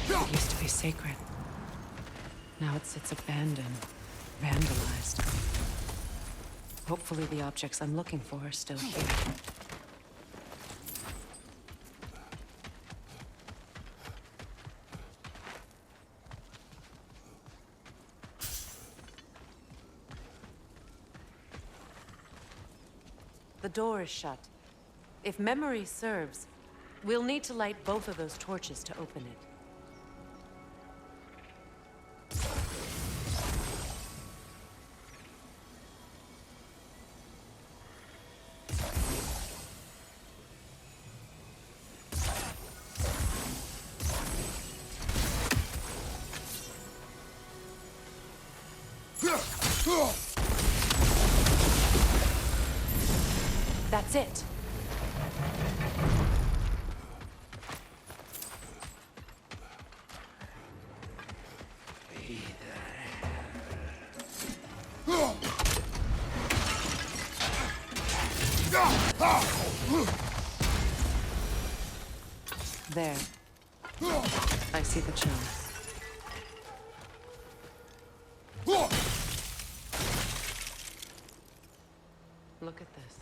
It used to be sacred. Now it sits abandoned, vandalized. Hopefully the objects I'm looking for are still here. The door is shut. If memory serves, we'll need to light both of those torches to open it. That's it. There. I see the chance. Look at this.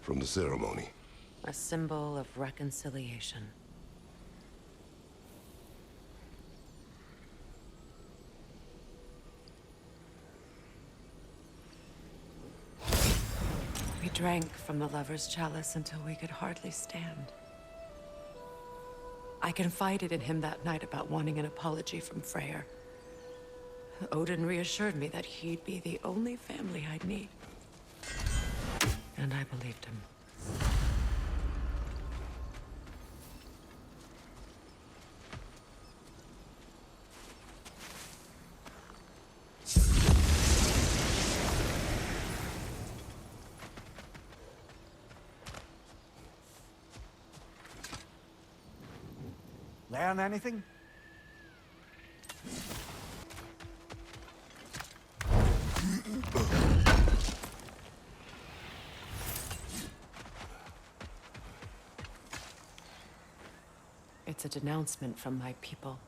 From the ceremony. A symbol of reconciliation. We drank from the lover's chalice until we could hardly stand. I confided in him that night about wanting an apology from Freyr. Odin reassured me that he'd be the only family I'd need. And I believed him. Learn anything? It's a denouncement from my people,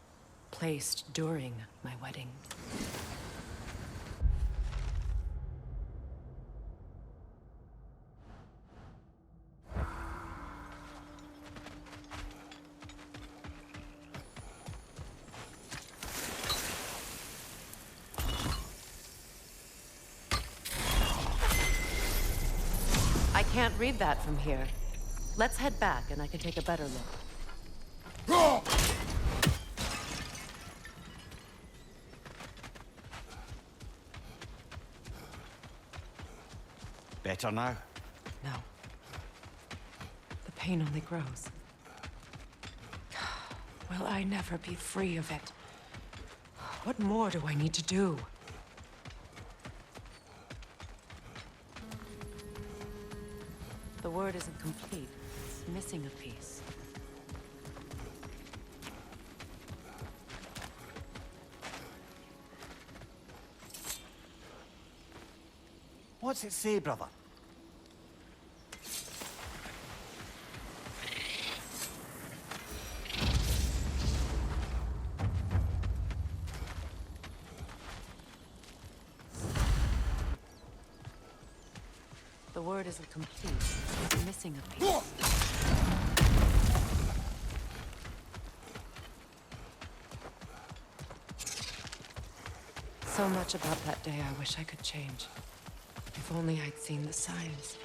placed during my wedding. I can't read that from here. Let's head back and I can take a better look. Better now? No. The pain only grows. will I never be free of it? What more do I need to do? The word isn't complete. It's missing a piece. What's it say, brother? The word isn't complete. It's missing a piece. So much about that day I wish I could change. If only I'd seen the signs.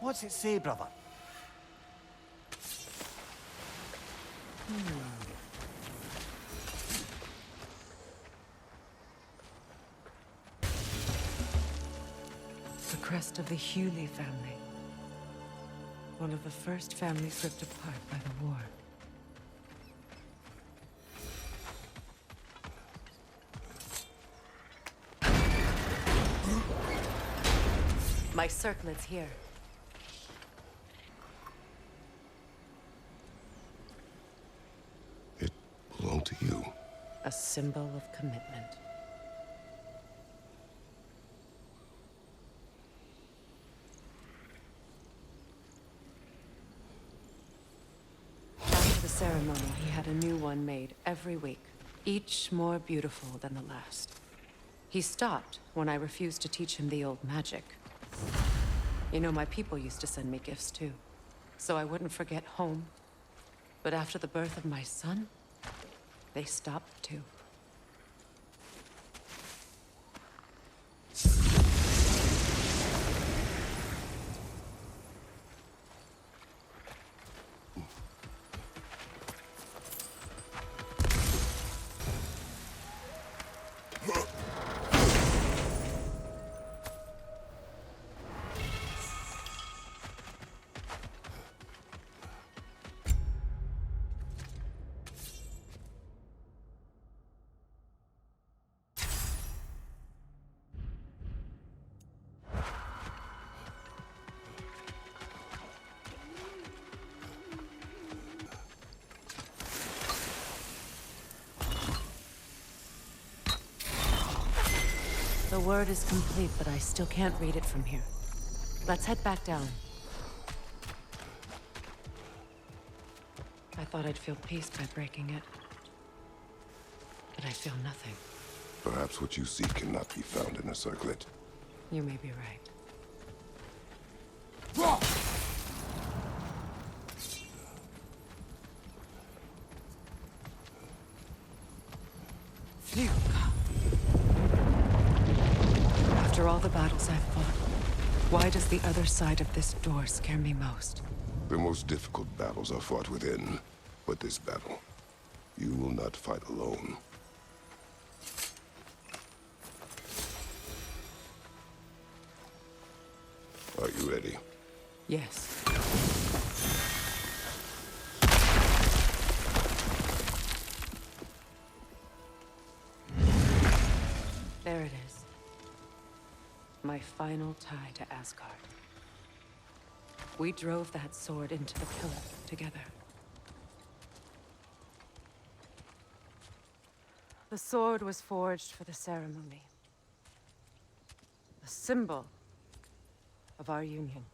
What's it say, brother? The crest of the Hewley family. One of the first families ripped apart by the war. My circlet's here. It belonged to you. A symbol of commitment. After the ceremony, he had a new one made every week, each more beautiful than the last. He stopped when I refused to teach him the old magic. You know, my people used to send me gifts too, so I wouldn't forget home. But after the birth of my son, they stopped too. The word is complete, but I still can't read it from here. Let's head back down. I thought I'd feel peace by breaking it. But I feel nothing. Perhaps what you seek cannot be found in a circlet. You may be right. Phew. After all the battles I've fought, why does the other side of this door scare me most? The most difficult battles are fought within, but this battle, you will not fight alone. Are you ready? Yes. There it is. My final tie to Asgard. We drove that sword into the pillar together. The sword was forged for the ceremony. A symbol of our union.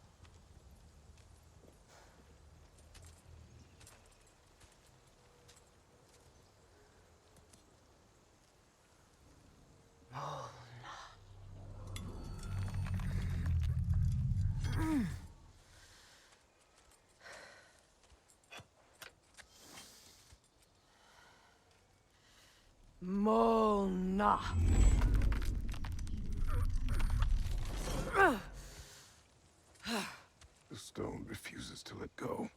Molna. The stone refuses to let go.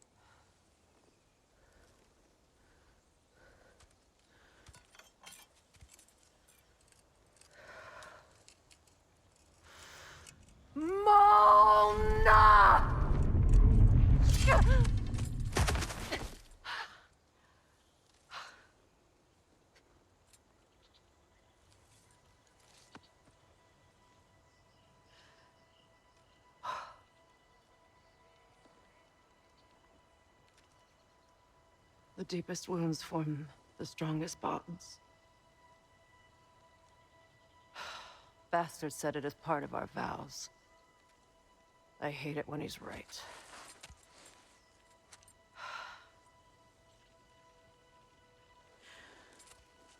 The deepest wounds form the strongest bonds. Bastard said it as part of our vows. I hate it when he's right.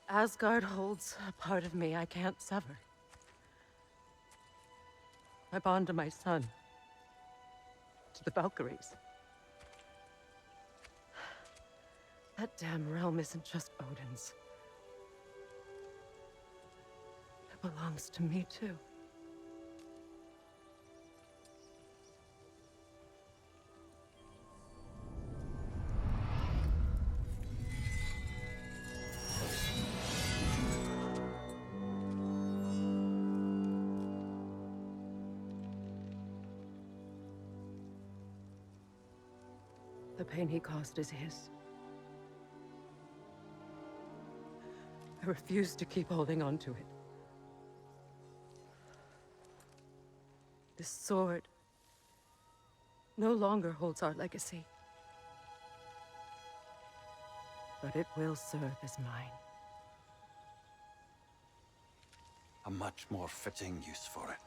Asgard holds a part of me I can't sever. I bond to my son, to the Valkyries. That damn realm isn't just Odin's. It belongs to me, too. The pain he caused is his. I refuse to keep holding on to it. This sword no longer holds our legacy. But it will serve as mine. A much more fitting use for it.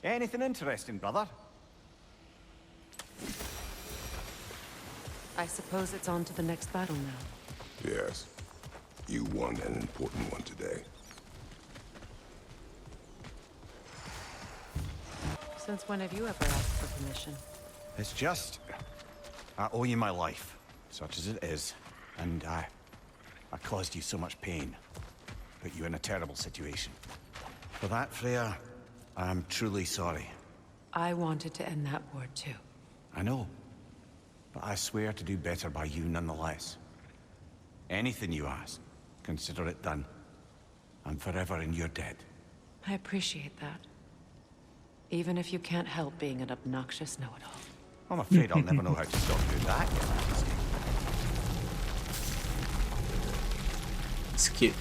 Anything interesting, brother? I suppose it's on to the next battle now. Yes. You won an important one today. Since when have you ever asked for permission? It's just... I owe you my life, such as it is. And I caused you so much pain. Put you in a terrible situation. For that, Freya, I'm truly sorry. I wanted to end that war too. I know. But I swear to do better by you nonetheless. Anything you ask, consider it done. I'm forever in your debt. I appreciate that. Even if you can't help being an obnoxious know-it-all. I'm afraid I'll never know how to stop doing that, Your Majesty. It's cute.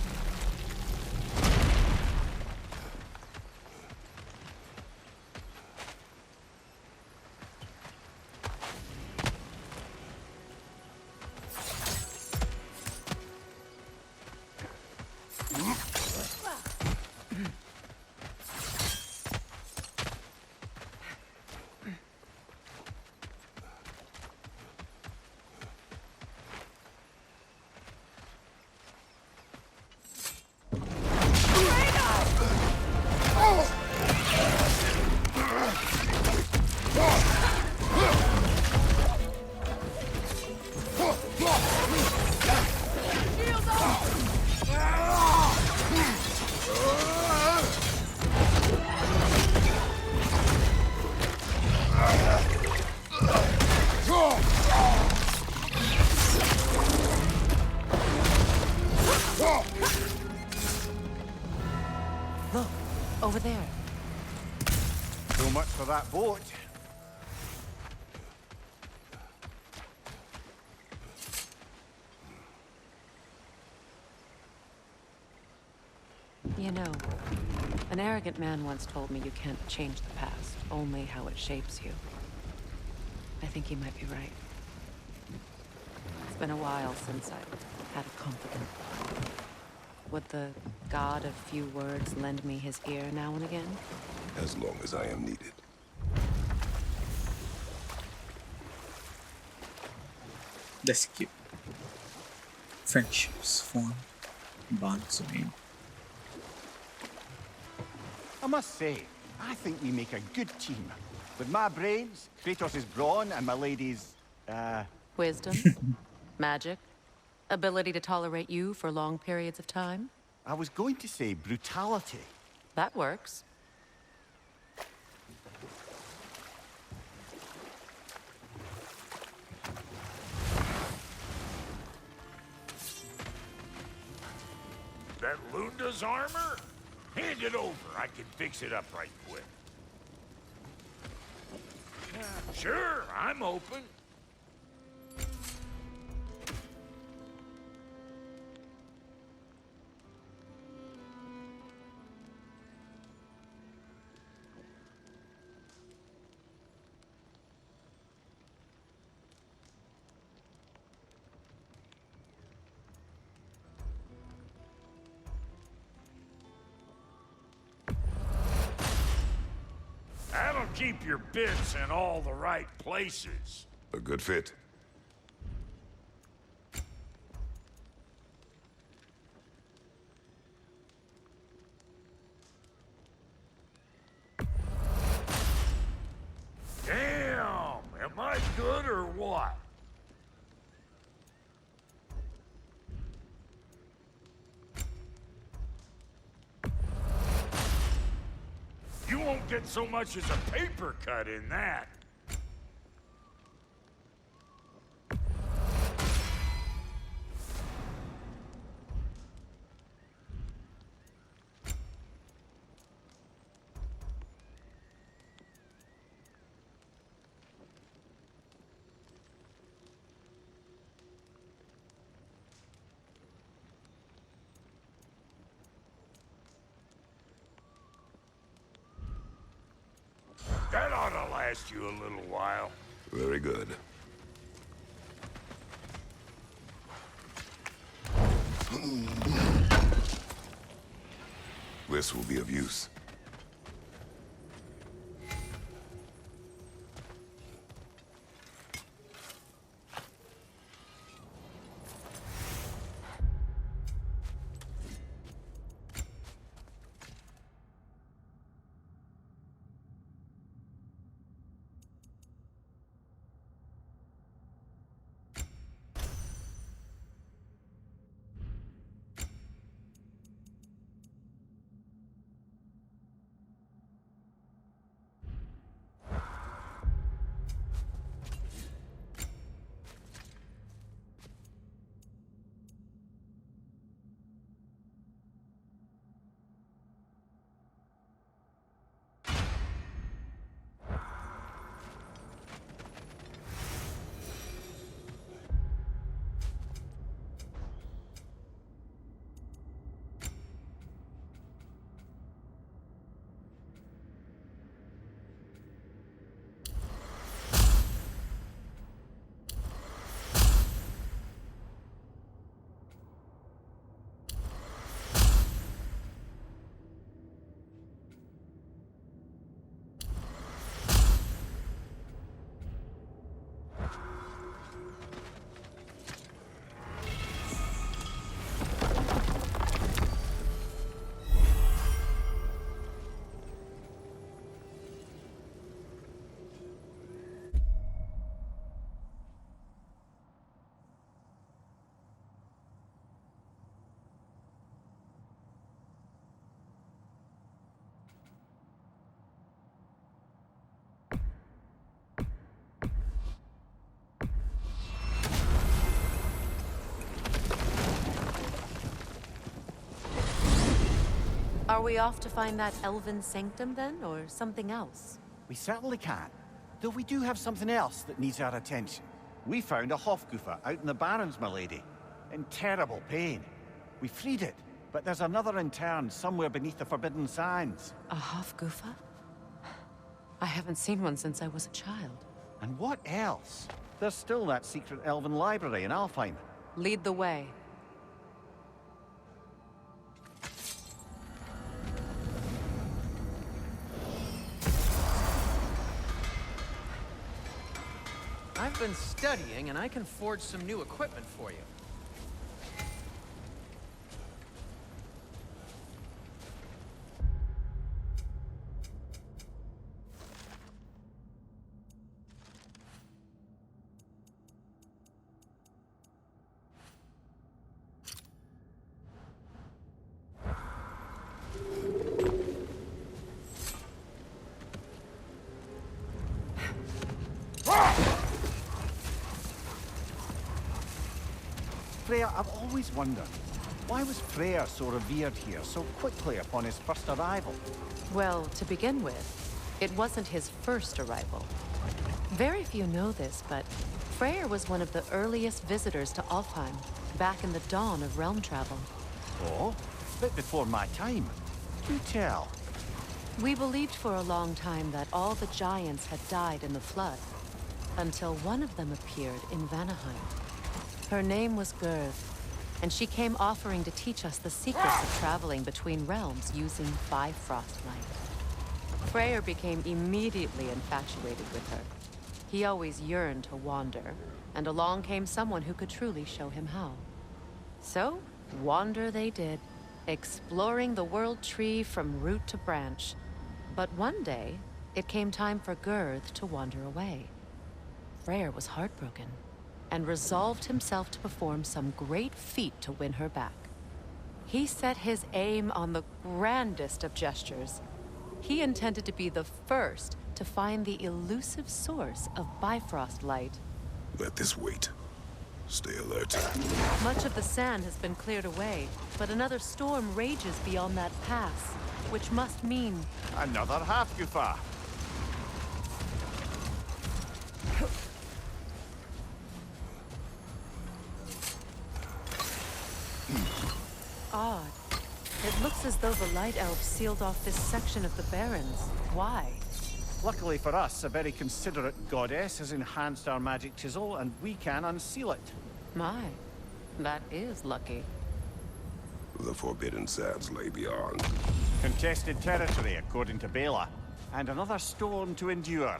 Look, over there. So much for that boat. You know, an arrogant man once told me you can't change the past, only how it shapes you. I think he might be right. It's been a while since I've had a confidant. Would the god of few words lend me his ear now and again? as long as I am needed. That's cute. Friendships form, bonds made. I must say, I think we make a good team. With my brains, Kratos' brawn, and my lady's, Wisdom, magic, ability to tolerate you for long periods of time. I was going to say brutality. That works. That Lunda's armor? Hand it over. I can fix it up right quick. Sure, I'm open. That'll keep your bits in all the right places. A good fit. Damn! Am I good or what? You won't get so much as a paper cut in that. That ought to last you a little while. Very good. This will be of use. Are we off to find that elven sanctum then, or something else? We certainly can. Though we do have something else that needs our attention. We found a Hofgufa out in the Barrens, my lady. In terrible pain. We freed it, but there's another intern somewhere beneath the Forbidden Sands. A Hofgufa? I haven't seen one since I was a child. And what else? There's still that secret elven library in Alfheim. Lead the way. been studying, and I can forge some new equipment for you. Freya, I've always wondered, why was Freyr so revered here so quickly upon his first arrival? Well, to begin with, it wasn't his first arrival. Very few know this, but Freyr was one of the earliest visitors to Alfheim, back in the dawn of realm travel. Oh, a bit before my time. Do tell. We believed for a long time that all the giants had died in the flood, until one of them appeared in Vanaheim. Her name was Gerd, and she came offering to teach us the secrets of traveling between realms using Bifrost light. Freyr became immediately infatuated with her. He always yearned to wander, and along came someone who could truly show him how. So, wander they did, exploring the world tree from root to branch. But one day, it came time for Gerd to wander away. Freyr was heartbroken, and resolved himself to perform some great feat to win her back. He set his aim on the grandest of gestures. He intended to be the first to find the elusive source of Bifrost light. Let this wait. Stay alert. Much of the sand has been cleared away, but another storm rages beyond that pass, which must mean... Another half-goofer. Odd. It looks as though the Light Elves sealed off this section of the Barrens. Why? Luckily for us, a very considerate goddess has enhanced our magic chisel, and we can unseal it. My, that is lucky. The Forbidden Sands lay beyond. Contested territory, according to Bela, and another storm to endure.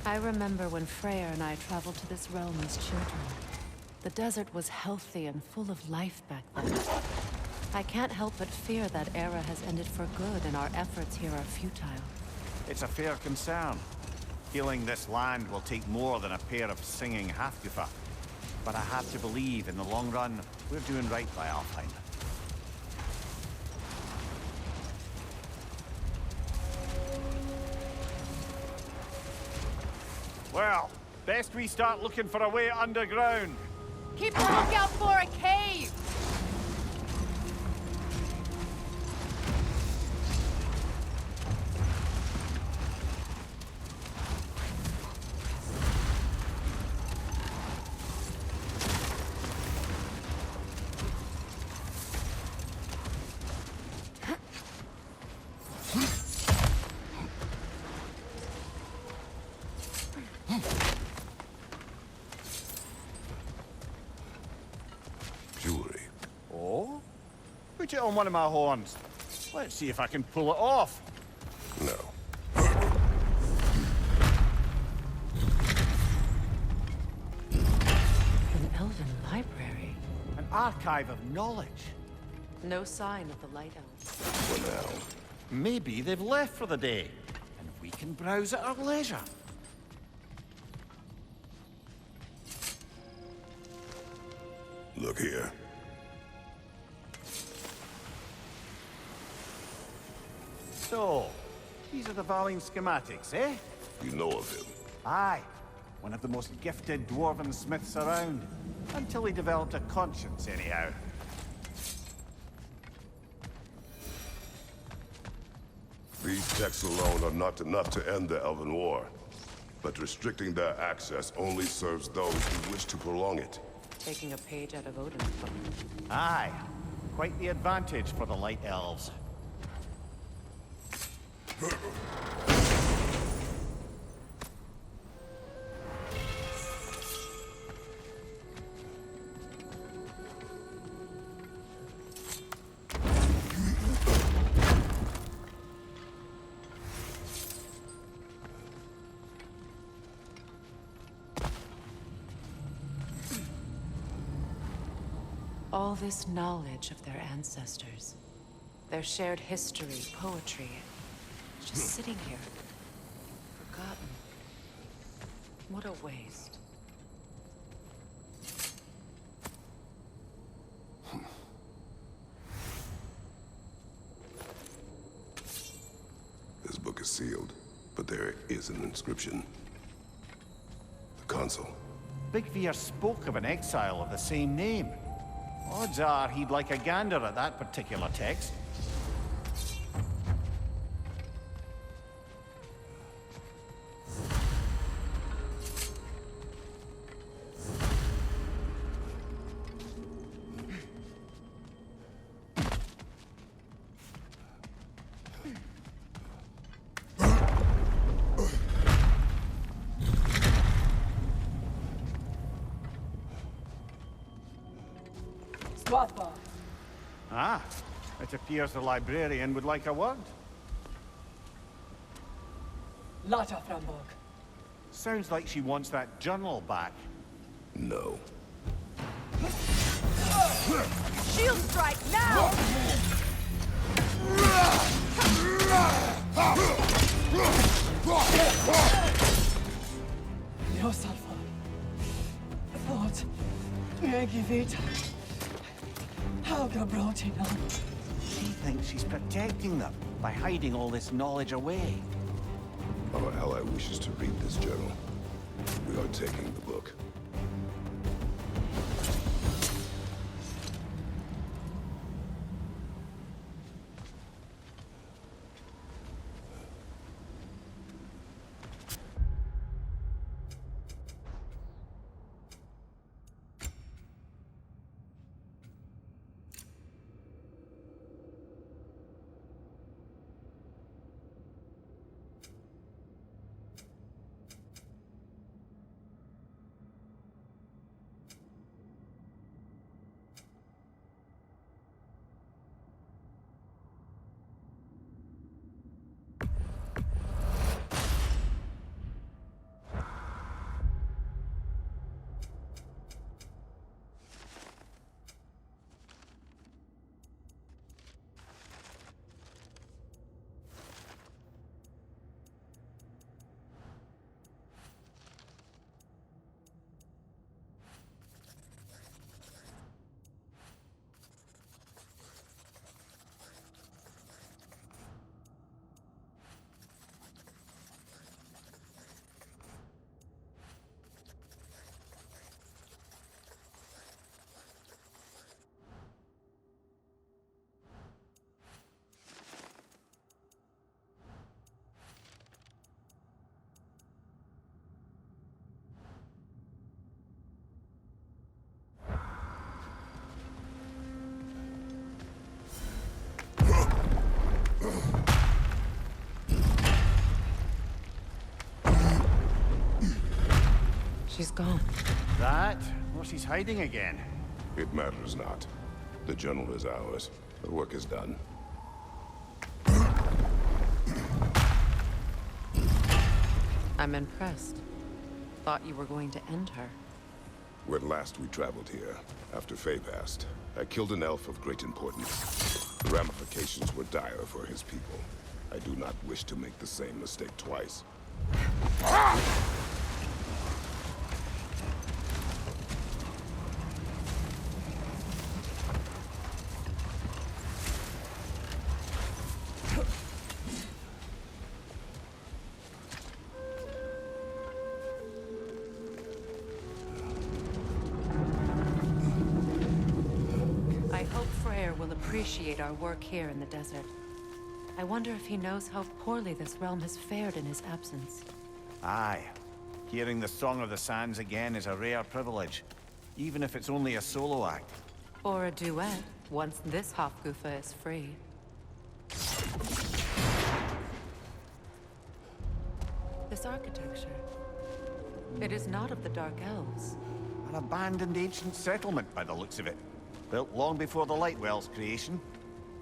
I remember when Freyr and I traveled to this realm as children. The desert was healthy and full of life back then. I can't help but fear that era has ended for good and our efforts here are futile. It's a fair concern. Healing this land will take more than a pair of singing half-goofer. But I have to believe, in the long run, we're doing right by Alfheim. Well, best we start looking for a way underground. Keep a lookout for a cave! Jewelry. Oh? Put it on one of my horns. Let's see if I can pull it off. No. An elven library. An archive of knowledge. No sign of the Light Elves. For now. Maybe they've left for the day, and we can browse at our leisure. Look here. So, these are the Valine schematics, eh? You know of him. Aye. One of the most gifted dwarven smiths around. Until he developed a conscience, anyhow. These texts alone are not enough to end the Elven War. But restricting their access only serves those who wish to prolong it. Taking a page out of Odin's book. Aye. Quite the advantage for the Light Elves. All this knowledge of their ancestors, their shared history, poetry, just sitting here, forgotten. What a waste. This book is sealed, but there is an inscription. The console. Big Veer spoke of an exile of the same name. Odds are he'd like a gander at that particular text. Ah, it appears the librarian would like a word. Lata Framborg. Sounds like she wants that journal back. No. Shield strike now! No, Salva. Thought. Megivita. How brought it on? She thinks she's protecting them by hiding all this knowledge away. Our ally wishes to read this journal. We are taking the book. She's gone. That? Or she's hiding again. It matters not. The journal is ours. The work is done. I'm impressed. Thought you were going to end her. When last we traveled here, after Faye passed, I killed an elf of great importance. The ramifications were dire for his people. I do not wish to make the same mistake twice. Appreciate our work here in the desert. I wonder if he knows how poorly this realm has fared in his absence. Aye. Hearing the Song of the Sands again is a rare privilege, even if it's only a solo act. Or a duet, once this Hofgufa is free. this architecture? It is not of the Dark Elves. An abandoned ancient settlement by the looks of it. Built long before the Lightwell's creation.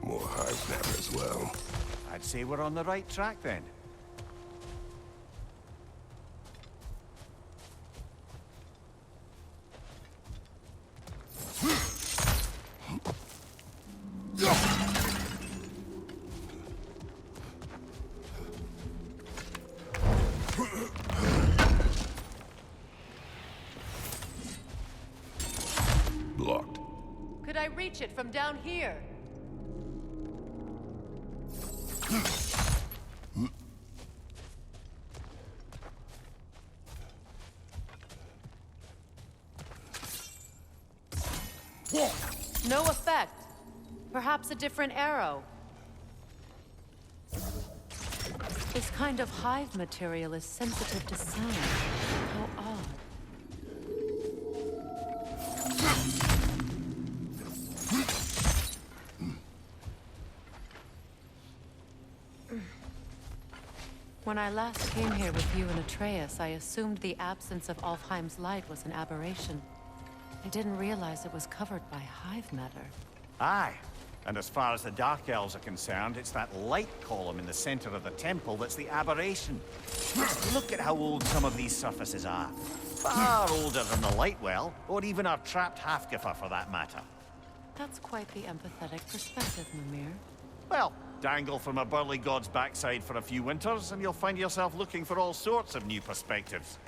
More hive as well. I'd say we're on the right track then. Blocked. Could I reach it from down here? No effect. Perhaps a different arrow. This kind of hive material is sensitive to sound. How odd. When I last came here with you and Atreus, I assumed the absence of Alfheim's light was an aberration. I didn't realize it was covered by hive matter. Aye. And as far as the Dark Elves are concerned, it's that light column in the center of the temple that's the aberration. Just look at how old some of these surfaces are. Far older than the Lightwell, or even our trapped Halfgiffer for that matter. That's quite the empathetic perspective, Mimir. Well, dangle from a burly god's backside for a few winters, and you'll find yourself looking for all sorts of new perspectives.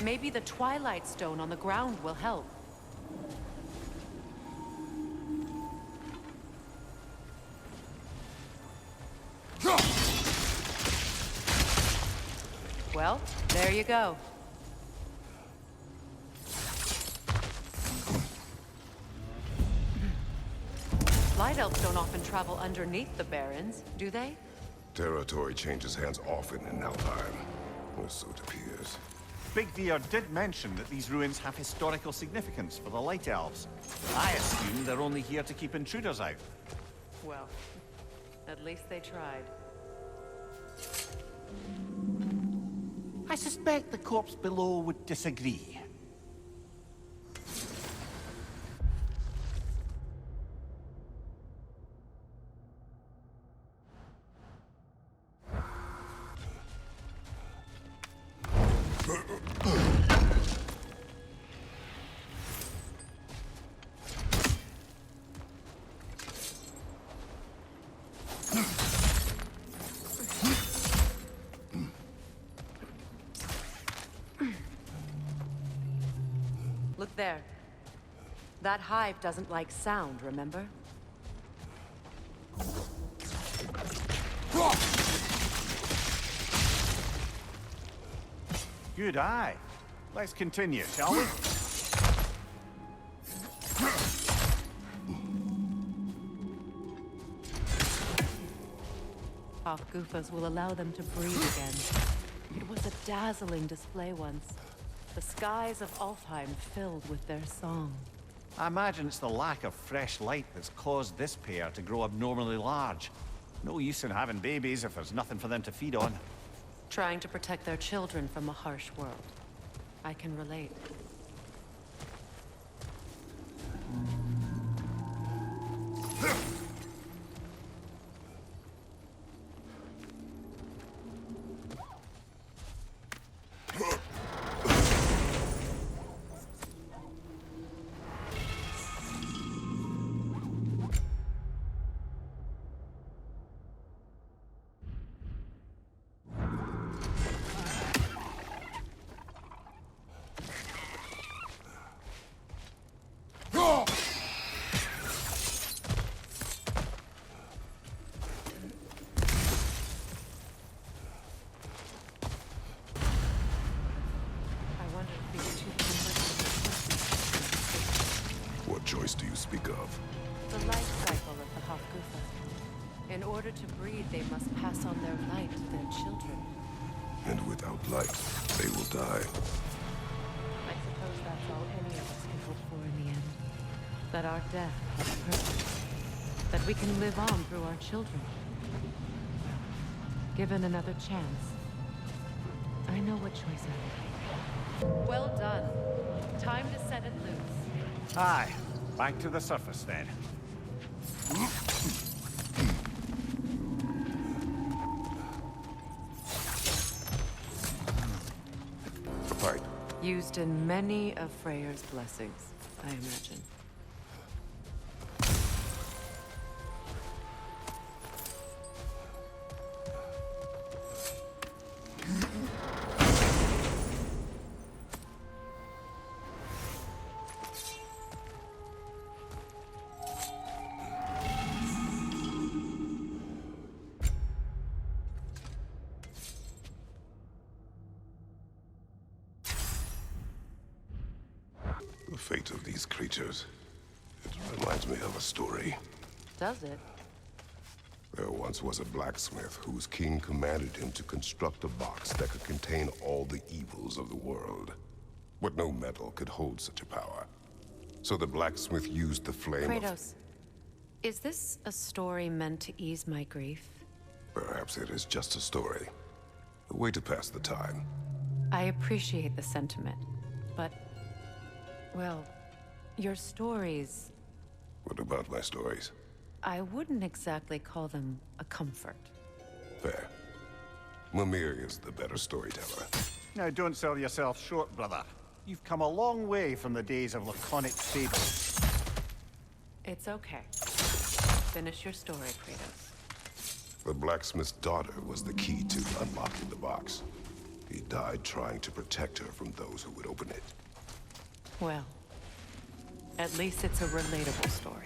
Maybe the Twilight Stone on the ground will help. Well, there you go. Light Elves don't often travel underneath the Barrens, do they? Territory changes hands often in Alfheim, or so it appears. Big Veer did mention that these ruins have historical significance for the Light Elves. I assume they're only here to keep intruders out. Well, at least they tried. I suspect the corpse below would disagree. Look there. That hive doesn't like sound, remember? Good eye. Let's continue, shall we? Half-Goofers will allow them to breathe again. It was a dazzling display once. The skies of Alfheim filled with their song. I imagine it's the lack of fresh light that's caused this pair to grow abnormally large. No use in having babies if there's nothing for them to feed on. Trying to protect their children from a harsh world. I can relate. choice do you speak of? The life cycle of the Hofgufa. In order to breed, they must pass on their light to their children. And without light, they will die. I suppose that's all any of us can hope for in the end. That our death has purpose. That we can live on through our children. Given another chance, I know what choice I would make. Well done. Time to set it loose. Aye, back to the surface then. Fight. Used in many of Freyr's blessings, I imagine. The fate of these creatures. It reminds me of a story. Does it? There once was a blacksmith whose king commanded him to construct a box that could contain all the evils of the world. But no metal could hold such a power. So the blacksmith used the flame Kratos, is this a story meant to ease my grief? Perhaps it is just a story. A way to pass the time. I appreciate the sentiment, but... well, your stories... What about my stories? I wouldn't exactly call them a comfort. Fair. Mimir is the better storyteller. Now don't sell yourself short, brother. You've come a long way from the days of laconic fables. It's okay. Finish your story, Kratos. The blacksmith's daughter was the key to unlocking the box. He died trying to protect her from those who would open it. Well, at least it's a relatable story.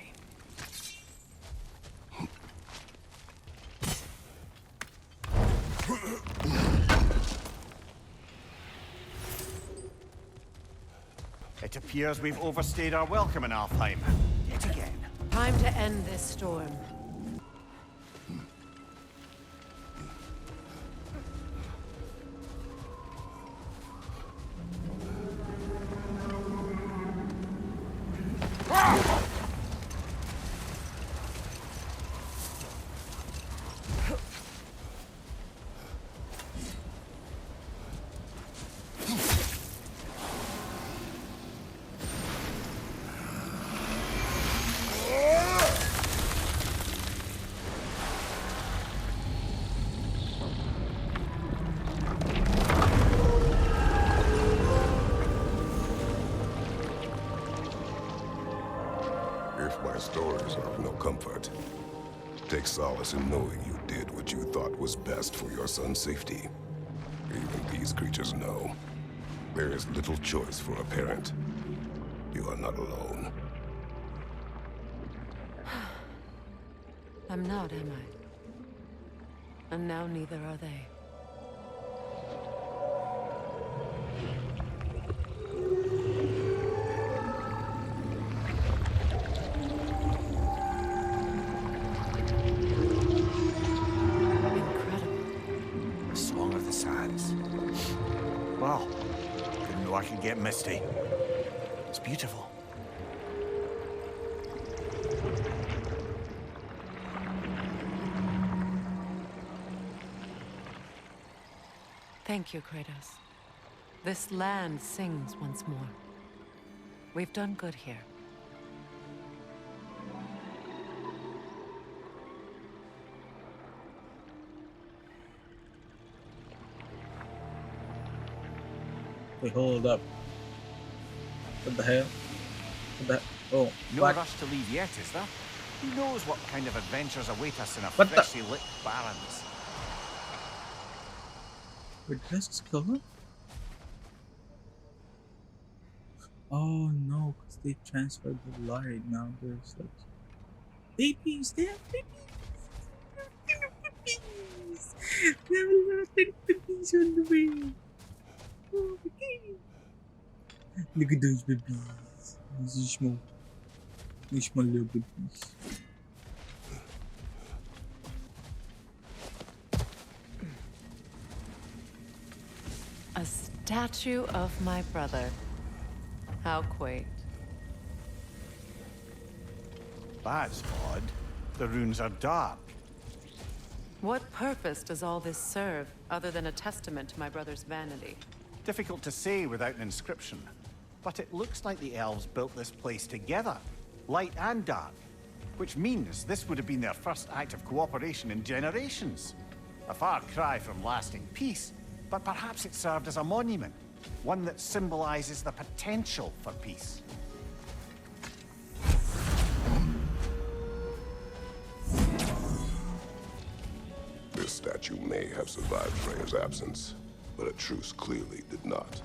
It appears we've overstayed our welcome in Alfheim. Yet again. Time to end this storm. If my stories are of no comfort, take solace in knowing you did what you thought was best for your son's safety. Even these creatures know. There is little choice for a parent. You are not alone. I'm not, am I? And now neither are they. A song of the sands. Wow. Didn't know I could get misty. It's beautiful. Thank you, Kratos. This land sings once more. We've done good here. Wait, hold up. What the hell? What the... Oh, No what? rush to leave yet, is there? Who knows what kind of adventures await us in our What the- freshly lit barrens? Where did this go? Oh no, because they transferred the light. Now there's like babies. They have babies. They have babies. They have a lot of babies on the way. Oh, okay. Look at those babies. This is smoke. Nicht mal Liebe Peace. A statue of my brother. How quaint. That's odd. The runes are dark. What purpose does all this serve, other than a testament to my brother's vanity? Difficult to say without an inscription. But it looks like the elves built this place together, light and dark. Which means this would have been their first act of cooperation in generations. A far cry from lasting peace, but perhaps it served as a monument. One that symbolizes the potential for peace. This statue may have survived Freya's absence, but a truce clearly did not.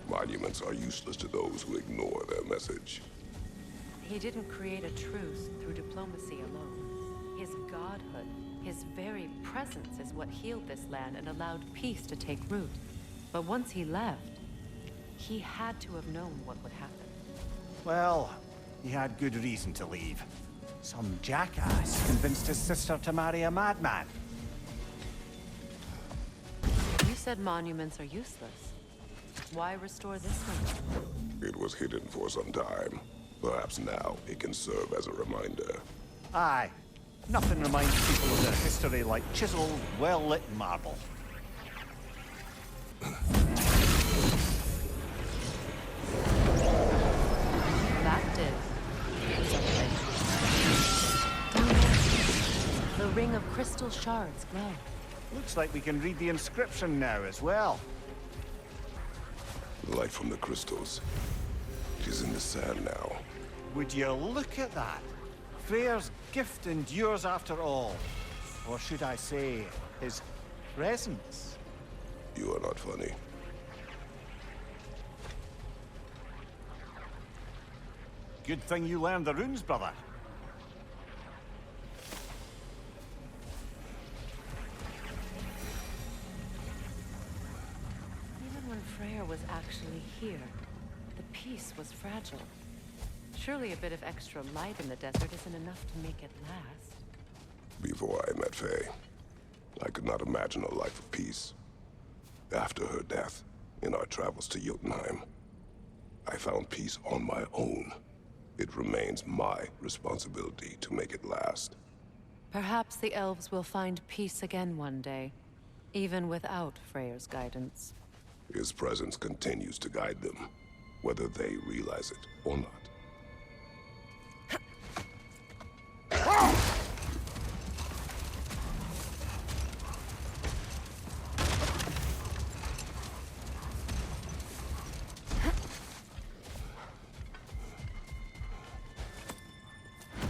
Monuments are useless to those who ignore their message. He didn't create a truce through diplomacy alone. His godhood, his very presence is what healed this land and allowed peace to take root. But once he left, he had to have known what would happen. Well, he had good reason to leave. Some jackass convinced his sister to marry a madman. You said monuments are useless. Why restore this one? It was hidden for some time. Perhaps now it can serve as a reminder. Aye. Nothing reminds people of their history like chiseled, well-lit marble. That did something. The ring of crystal shards glow. Looks like we can read the inscription now as well. Light from the crystals. It is in the sand now. Would you look at that? Freyr's gift endures after all. Or should I say, his presence? You are not funny. Good thing you learned the runes, brother. Even when Freyr was actually here, the peace was fragile. Surely a bit of extra light in the desert isn't enough to make it last. Before I met Faye, I could not imagine a life of peace. After her death, in our travels to Jotunheim, I found peace on my own. It remains my responsibility to make it last. Perhaps the elves will find peace again one day, even without Freyr's guidance. His presence continues to guide them, whether they realize it or not.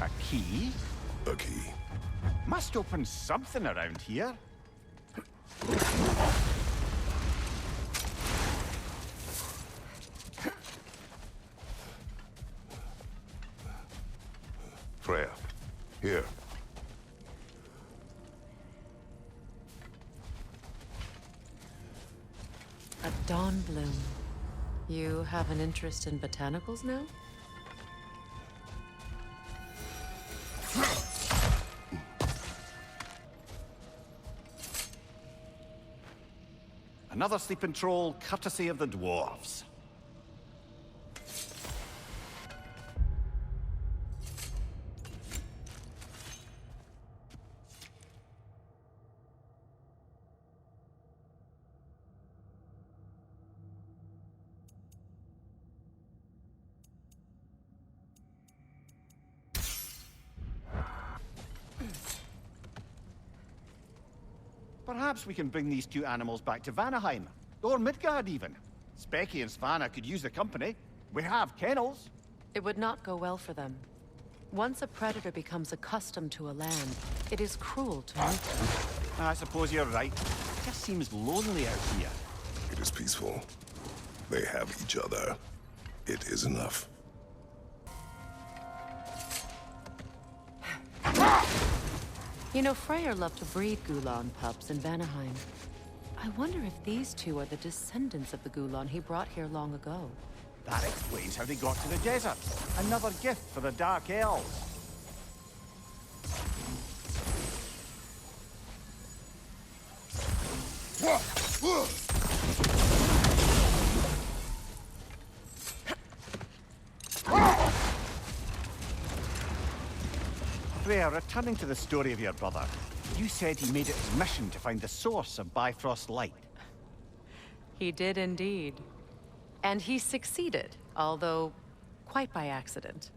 A key? A key. Must open something around here. Freya, here. A dawn bloom. You have an interest in botanicals now? Another sleeping troll, courtesy of the dwarves. Perhaps we can bring these two animals back to Vanaheim, or Midgard even. Specky and Svanna could use the company. We have kennels. It would not go well for them. Once a predator becomes accustomed to a land, it is cruel to meet them. I suppose you're right. It just seems lonely out here. It is peaceful. They have each other. It is enough. You know, Freyr loved to breed Gulan pups in Vanaheim. I wonder if these two are the descendants of the Gulan he brought here long ago. That explains how they got to the desert. Another gift for the Dark Elves. Freya, returning to the story of your brother, you said he made it his mission to find the source of Bifrost light. He did indeed. And he succeeded, although quite by accident.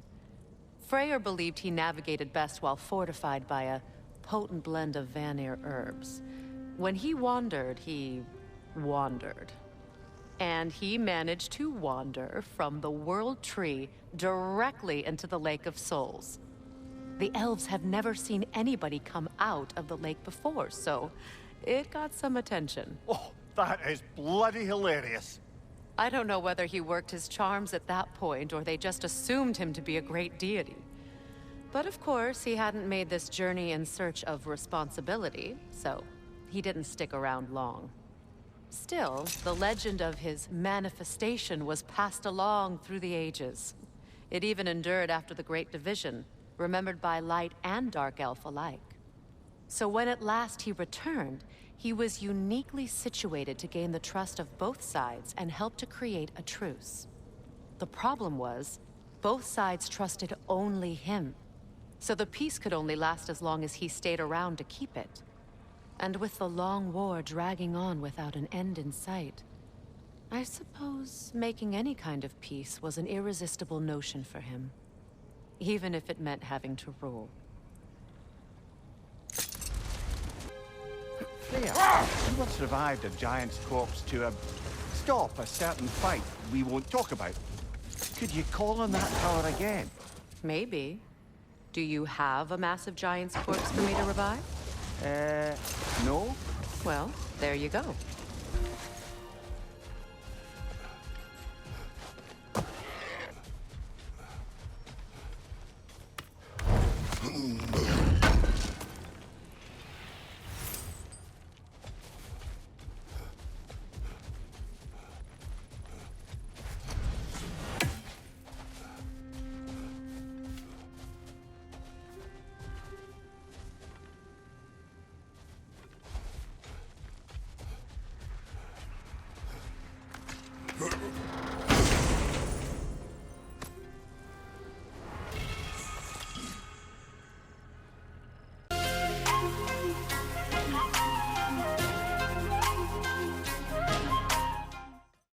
Freyr believed he navigated best while fortified by a potent blend of Vanir herbs. When he wandered, he wandered. And he managed to wander from the World Tree directly into the Lake of Souls. The elves have never seen anybody come out of the lake before, so it got some attention. Oh, that is bloody hilarious. I don't know whether he worked his charms at that point or they just assumed him to be a great deity. But of course, he hadn't made this journey in search of responsibility, so he didn't stick around long. Still, the legend of his manifestation was passed along through the ages. It even endured after the Great Division, remembered by Light and Dark Elf alike. So when at last he returned, he was uniquely situated to gain the trust of both sides and help to create a truce. The problem was, both sides trusted only him. So the peace could only last as long as he stayed around to keep it. And with the long war dragging on without an end in sight, I suppose making any kind of peace was an irresistible notion for him. Even if it meant having to rule. Freya, you once revived a giant's corpse to stop a certain fight we won't talk about. Could you call on that power again? Maybe. Do you have a massive giant's corpse for me to revive? No? Well, there you go.